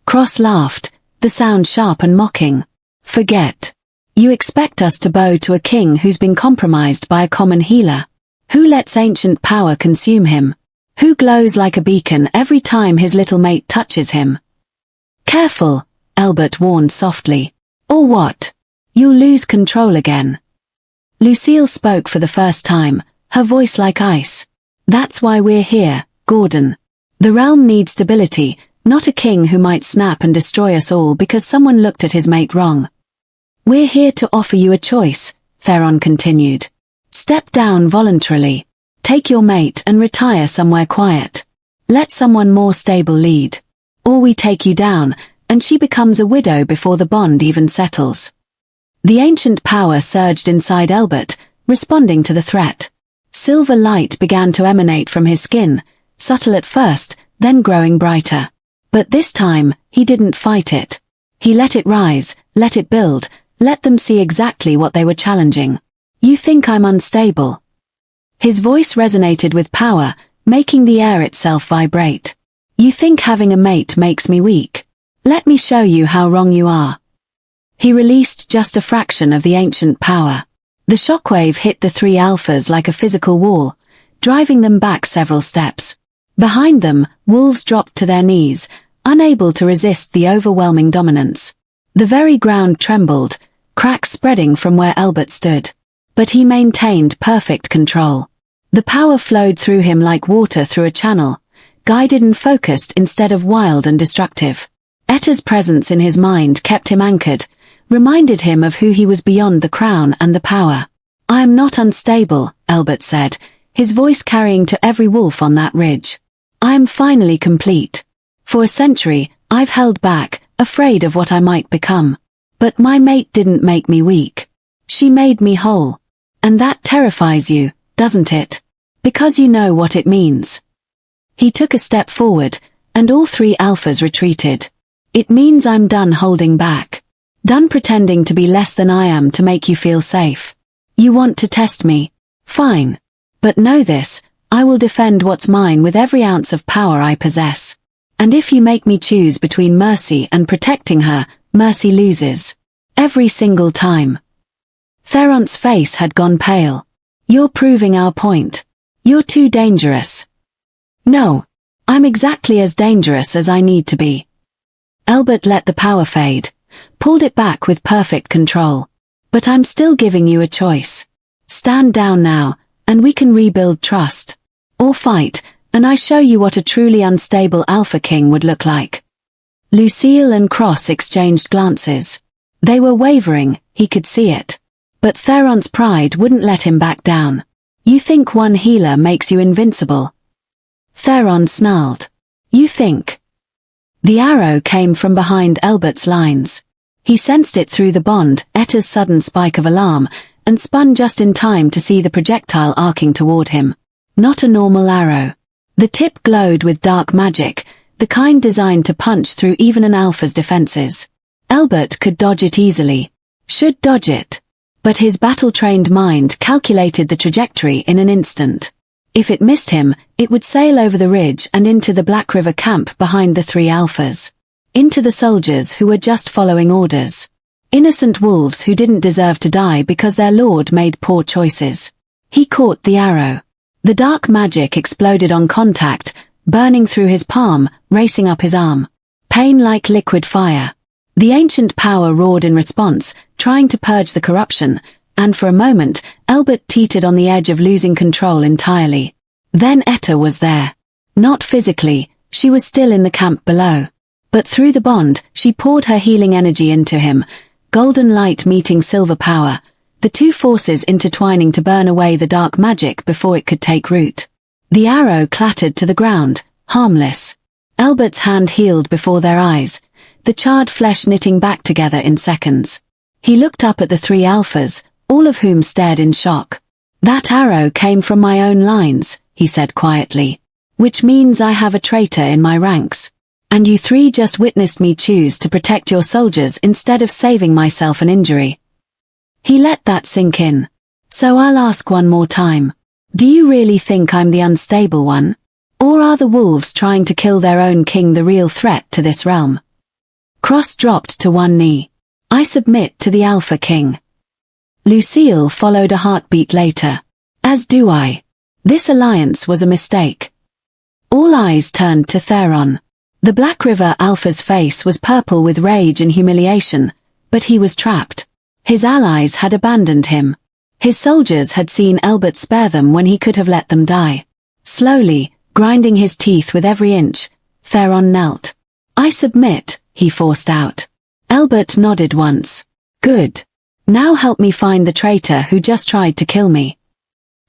Cross laughed, the sound sharp and mocking. Forget. You expect us to bow to a king who's been compromised by a common healer? Who lets ancient power consume him? Who glows like a beacon every time his little mate touches him? Careful, Elbert warned softly. Or what? You'll lose control again. Lucille spoke for the first time, her voice like ice. That's why we're here, Gordon. The realm needs stability, not a king who might snap and destroy us all because someone looked at his mate wrong. We're here to offer you a choice, Theron continued. Step down voluntarily. Take your mate and retire somewhere quiet. Let someone more stable lead. Or we take you down, and she becomes a widow before the bond even settles. The ancient power surged inside Elbert, responding to the threat. Silver light began to emanate from his skin, subtle at first, then growing brighter. But this time, he didn't fight it. He let it rise, let it build, let them see exactly what they were challenging. You think I'm unstable? His voice resonated with power, making the air itself vibrate. You think having a mate makes me weak? Let me show you how wrong you are. He released just a fraction of the ancient power. The shockwave hit the 3 alphas like a physical wall, driving them back several steps. Behind them, wolves dropped to their knees, unable to resist the overwhelming dominance. The very ground trembled, cracks spreading from where Elbert stood. But he maintained perfect control. The power flowed through him like water through a channel, guided and focused instead of wild and destructive. Etta's presence in his mind kept him anchored, reminded him of who he was beyond the crown and the power. I am not unstable, Elbert said, his voice carrying to every wolf on that ridge. I am finally complete. For a century, I've held back, afraid of what I might become. But my mate didn't make me weak. She made me whole. And that terrifies you, doesn't it? Because you know what it means. He took a step forward, and all 3 alphas retreated. It means I'm done holding back. Done pretending to be less than I am to make you feel safe. You want to test me? Fine. But know this, I will defend what's mine with every ounce of power I possess. And if you make me choose between mercy and protecting her, mercy loses. Every single time. Theron's face had gone pale. You're proving our point. You're too dangerous. No. I'm exactly as dangerous as I need to be. Elbert let the power fade, pulled it back with perfect control. But I'm still giving you a choice. Stand down now, and we can rebuild trust. Or fight, and I show you what a truly unstable Alpha King would look like. Lucille and Cross exchanged glances. They were wavering, he could see it. But Theron's pride wouldn't let him back down. You think one healer makes you invincible? Theron snarled. You think? The arrow came from behind Elbert's lines. He sensed it through the bond, Etta's sudden spike of alarm, and spun just in time to see the projectile arcing toward him. Not a normal arrow. The tip glowed with dark magic, the kind designed to punch through even an alpha's defenses. Elbert could dodge it easily. Should dodge it. But his battle-trained mind calculated the trajectory in an instant. If it missed him, it would sail over the ridge and into the Black River camp behind the 3 alphas. Into the soldiers who were just following orders. Innocent wolves who didn't deserve to die because their lord made poor choices. He caught the arrow. The dark magic exploded on contact, burning through his palm, racing up his arm. Pain like liquid fire. The ancient power roared in response, trying to purge the corruption, and for a moment, Elbert teetered on the edge of losing control entirely. Then Etta was there. Not physically, she was still in the camp below. But through the bond, she poured her healing energy into him, golden light meeting silver power, the 2 forces intertwining to burn away the dark magic before it could take root. The arrow clattered to the ground, harmless. Elbert's hand healed before their eyes, the charred flesh knitting back together in seconds. He looked up at the 3 alphas, all of whom stared in shock. That arrow came from my own lines, he said quietly. Which means I have a traitor in my ranks. And you 3 just witnessed me choose to protect your soldiers instead of saving myself an injury. He let that sink in. So I'll ask one more time. Do you really think I'm the unstable one? Or are the wolves trying to kill their own king the real threat to this realm? Cross dropped to one knee. I submit to the Alpha King. Lucille followed a heartbeat later. As do I. This alliance was a mistake. All eyes turned to Theron. The Black River Alpha's face was purple with rage and humiliation, but he was trapped. His allies had abandoned him. His soldiers had seen Elbert spare them when he could have let them die. Slowly, grinding his teeth with every inch, Theron knelt. I submit, he forced out. Elbert nodded once. Good. Now help me find the traitor who just tried to kill me.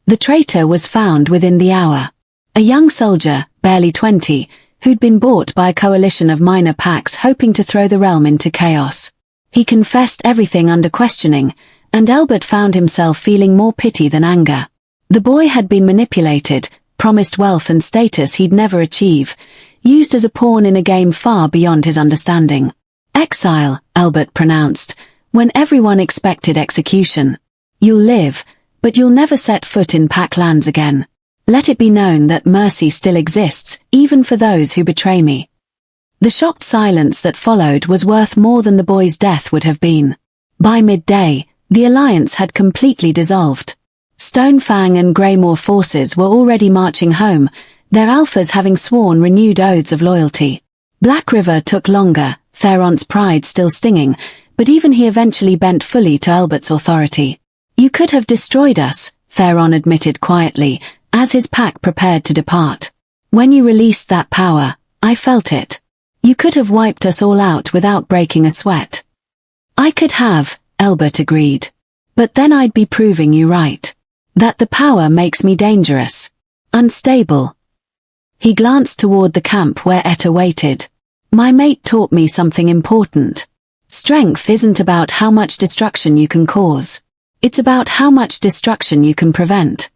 The traitor was found within the hour. A young soldier, barely 20, who'd been bought by a coalition of minor packs hoping to throw the realm into chaos. He confessed everything under questioning, and Elbert found himself feeling more pity than anger. The boy had been manipulated, promised wealth and status he'd never achieve, used as a pawn in a game far beyond his understanding. Exile, Elbert pronounced, when everyone expected execution. You'll live, but you'll never set foot in Pack lands again. Let it be known that mercy still exists, even for those who betray me. The shocked silence that followed was worth more than the boy's death would have been. By midday, the alliance had completely dissolved. Stonefang and Greymore forces were already marching home, their alphas having sworn renewed oaths of loyalty. Black River took longer, Theron's pride still stinging, but even he eventually bent fully to Elbert's authority. You could have destroyed us, Theron admitted quietly, as his pack prepared to depart. When you released that power, I felt it. You could have wiped us all out without breaking a sweat. I could have, Elbert agreed. But then I'd be proving you right. That the power makes me dangerous. Unstable. He glanced toward the camp where Etta waited. My mate taught me something important. Strength isn't about how much destruction you can cause. It's about how much destruction you can prevent.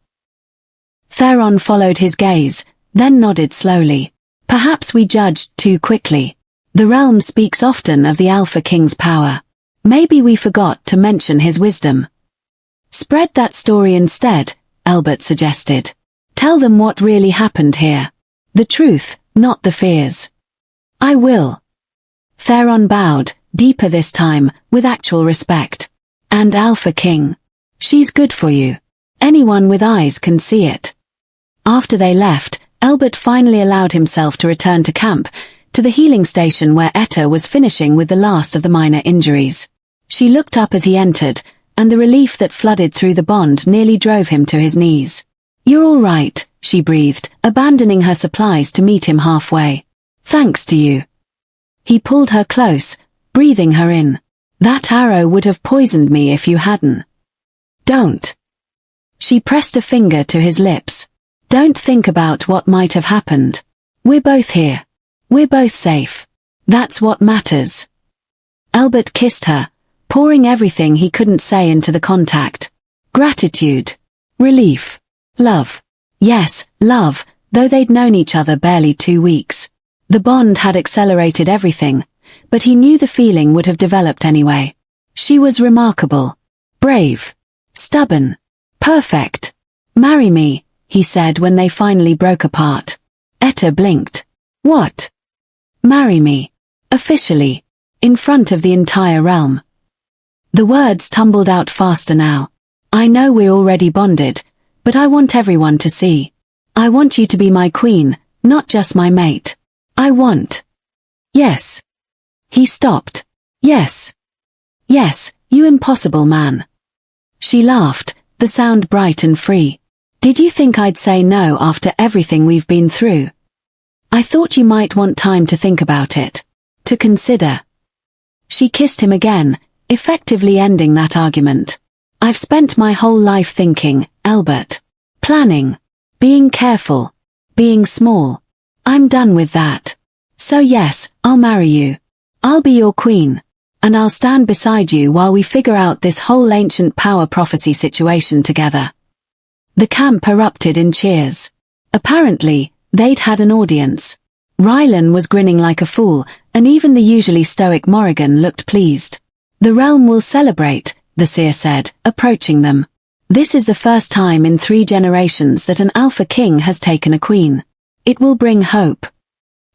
Theron followed his gaze, then nodded slowly. Perhaps we judged too quickly. The realm speaks often of the Alpha King's power. Maybe we forgot to mention his wisdom. Spread that story instead, Elbert suggested. Tell them what really happened here. The truth, not the fears. I will. Theron bowed, deeper this time, with actual respect. And Alpha King. She's good for you. Anyone with eyes can see it. After they left, Elbert finally allowed himself to return to camp, to the healing station where Etta was finishing with the last of the minor injuries. She looked up as he entered, and the relief that flooded through the bond nearly drove him to his knees. You're all right, she breathed, abandoning her supplies to meet him halfway. Thanks to you. He pulled her close, breathing her in. That arrow would have poisoned me if you hadn't. Don't. She pressed a finger to his lips. Don't think about what might have happened. We're both here. We're both safe. That's what matters. Elbert kissed her, pouring everything he couldn't say into the contact. Gratitude. Relief. Love. Yes, love, though they'd known each other barely 2 weeks. The bond had accelerated everything, but he knew the feeling would have developed anyway. She was remarkable. Brave. Stubborn. Perfect. Marry me, he said when they finally broke apart. Etta blinked. What? Marry me. Officially. In front of the entire realm. The words tumbled out faster now. I know we're already bonded, but I want everyone to see. I want you to be my queen, not just my mate. I want. Yes. He stopped. Yes. Yes, you impossible man. She laughed, the sound bright and free. Did you think I'd say no after everything we've been through? I thought you might want time to think about it. To consider. She kissed him again, effectively ending that argument. I've spent my whole life thinking, Elbert. Planning. Being careful. Being small. I'm done with that. So yes, I'll marry you. I'll be your queen. And I'll stand beside you while we figure out this whole ancient power prophecy situation together. The camp erupted in cheers. Apparently, they'd had an audience. Rylan was grinning like a fool, and even the usually stoic Morrigan looked pleased. The realm will celebrate, the seer said, approaching them. This is the first time in 3 generations that an Alpha King has taken a queen. It will bring hope.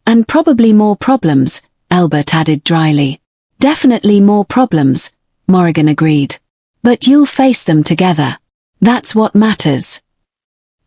And probably more problems, Elbert added dryly. Definitely more problems, Morrigan agreed. But you'll face them together. That's what matters.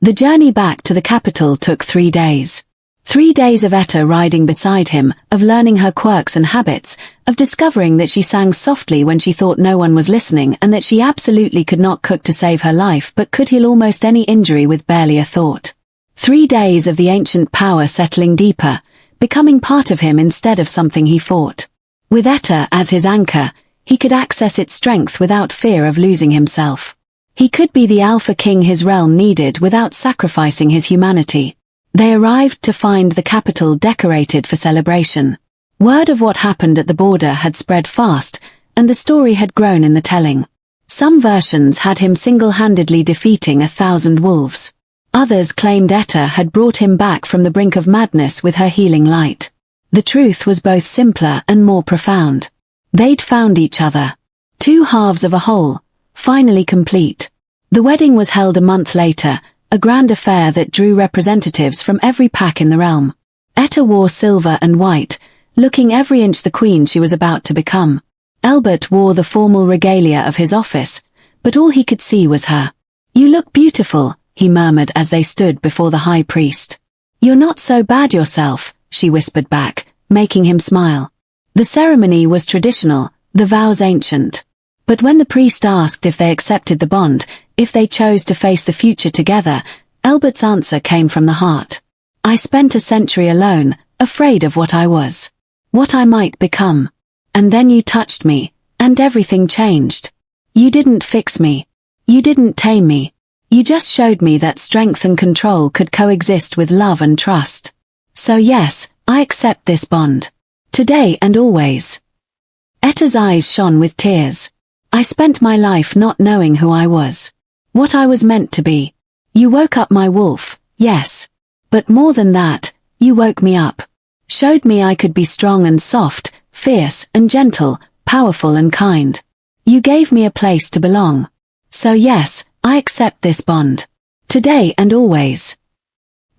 The journey back to the capital took 3 days. 3 days of Etta riding beside him, of learning her quirks and habits, of discovering that she sang softly when she thought no one was listening and that she absolutely could not cook to save her life but could heal almost any injury with barely a thought. 3 days of the ancient power settling deeper, becoming part of him instead of something he fought. With Etta as his anchor, he could access its strength without fear of losing himself. He could be the Alpha King his realm needed without sacrificing his humanity. They arrived to find the capital decorated for celebration. Word of what happened at the border had spread fast, and the story had grown in the telling. Some versions had him single-handedly defeating 1,000 wolves. Others claimed Etta had brought him back from the brink of madness with her healing light. The truth was both simpler and more profound. They'd found each other. 2 halves of a whole, finally complete. The wedding was held a month later, a grand affair that drew representatives from every pack in the realm. Etta wore silver and white, looking every inch the queen she was about to become. Elbert wore the formal regalia of his office, but all he could see was her. You look beautiful, he murmured as they stood before the high priest. You're not so bad yourself, she whispered back, making him smile. The ceremony was traditional, the vows ancient. But when the priest asked if they accepted the bond, if they chose to face the future together, Elbert's answer came from the heart. I spent a century alone, afraid of what I was. What I might become. And then you touched me, and everything changed. You didn't fix me. You didn't tame me. You just showed me that strength and control could coexist with love and trust. So yes, I accept this bond. Today and always. Etta's eyes shone with tears. I spent my life not knowing who I was. What I was meant to be. You woke up my wolf, yes. But more than that, you woke me up. Showed me I could be strong and soft, fierce and gentle, powerful and kind. You gave me a place to belong. So yes, I accept this bond. Today and always."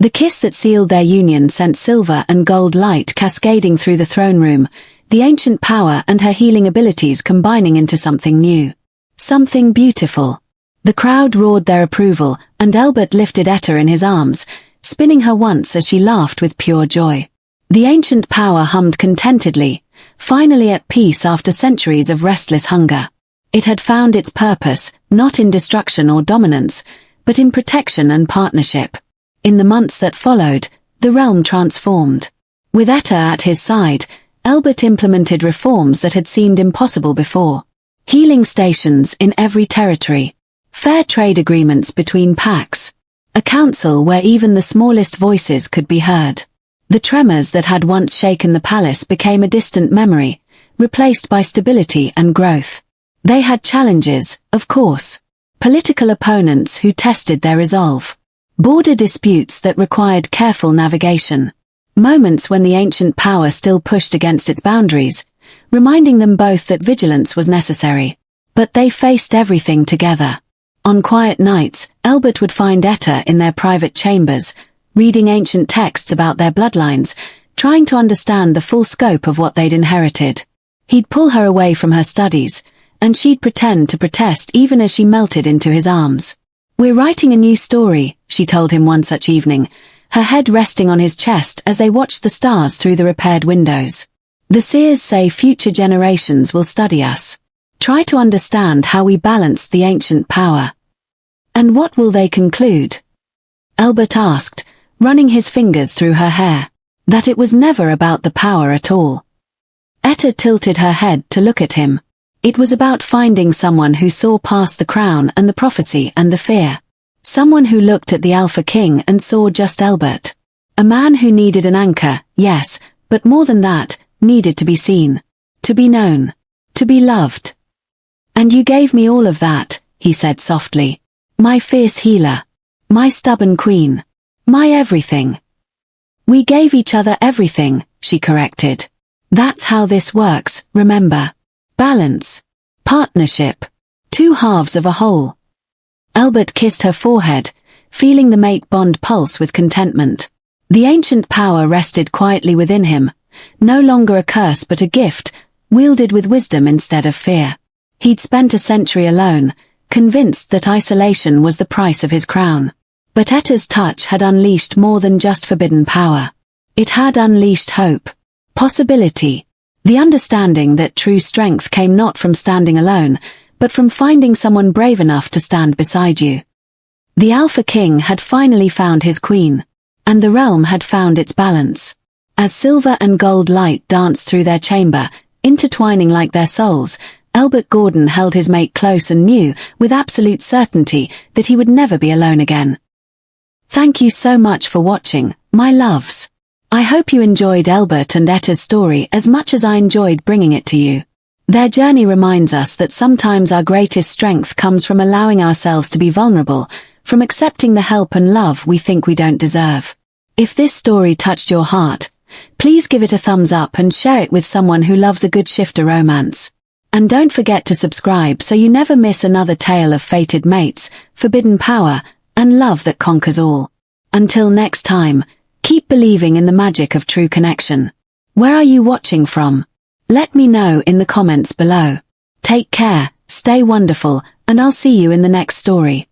The kiss that sealed their union sent silver and gold light cascading through the throne room, the ancient power and her healing abilities combining into something new. Something beautiful. The crowd roared their approval, and Elbert lifted Etta in his arms, spinning her once as she laughed with pure joy. The ancient power hummed contentedly, finally at peace after centuries of restless hunger. It had found its purpose, not in destruction or dominance, but in protection and partnership. In the months that followed, the realm transformed. With Etta at his side, Elbert implemented reforms that had seemed impossible before. Healing stations in every territory. Fair trade agreements between packs. A council where even the smallest voices could be heard. The tremors that had once shaken the palace became a distant memory, replaced by stability and growth. They had challenges, of course. Political opponents who tested their resolve. Border disputes that required careful navigation. Moments when the ancient power still pushed against its boundaries, reminding them both that vigilance was necessary. But they faced everything together. On quiet nights, Elbert would find Etta in their private chambers, reading ancient texts about their bloodlines, trying to understand the full scope of what they'd inherited. He'd pull her away from her studies, and she'd pretend to protest even as she melted into his arms. "We're writing a new story," she told him one such evening, her head resting on his chest as they watched the stars through the repaired windows. "The seers say future generations will study us. Try to understand how we balance the ancient power." "And what will they conclude?" Elbert asked, running his fingers through her hair. "That it was never about the power at all." Etta tilted her head to look at him. It was about finding someone who saw past the crown and the prophecy and the fear. Someone who looked at the Alpha King and saw just Elbert. A man who needed an anchor, yes, but more than that, needed to be seen. To be known. To be loved. "And you gave me all of that," he said softly. "My fierce healer. My stubborn queen. My everything." "We gave each other everything," she corrected. "That's how this works, remember. Balance. Partnership. Two halves of a whole." Elbert kissed her forehead, feeling the mate bond pulse with contentment. The ancient power rested quietly within him, no longer a curse but a gift, wielded with wisdom instead of fear. He'd spent a century alone, convinced that isolation was the price of his crown. But Etta's touch had unleashed more than just forbidden power. It had unleashed hope. Possibility. The understanding that true strength came not from standing alone, but from finding someone brave enough to stand beside you. The Alpha King had finally found his queen, and the realm had found its balance. As silver and gold light danced through their chamber, intertwining like their souls, Elbert Gordon held his mate close and knew, with absolute certainty, that he would never be alone again. Thank you so much for watching, my loves. I hope you enjoyed Elbert and Etta's story as much as I enjoyed bringing it to you. Their journey reminds us that sometimes our greatest strength comes from allowing ourselves to be vulnerable, from accepting the help and love we think we don't deserve. If this story touched your heart, please give it a thumbs up and share it with someone who loves a good shifter romance. And don't forget to subscribe so you never miss another tale of fated mates, forbidden power, and love that conquers all. Until next time, keep believing in the magic of true connection. Where are you watching from? Let me know in the comments below. Take care, stay wonderful, and I'll see you in the next story.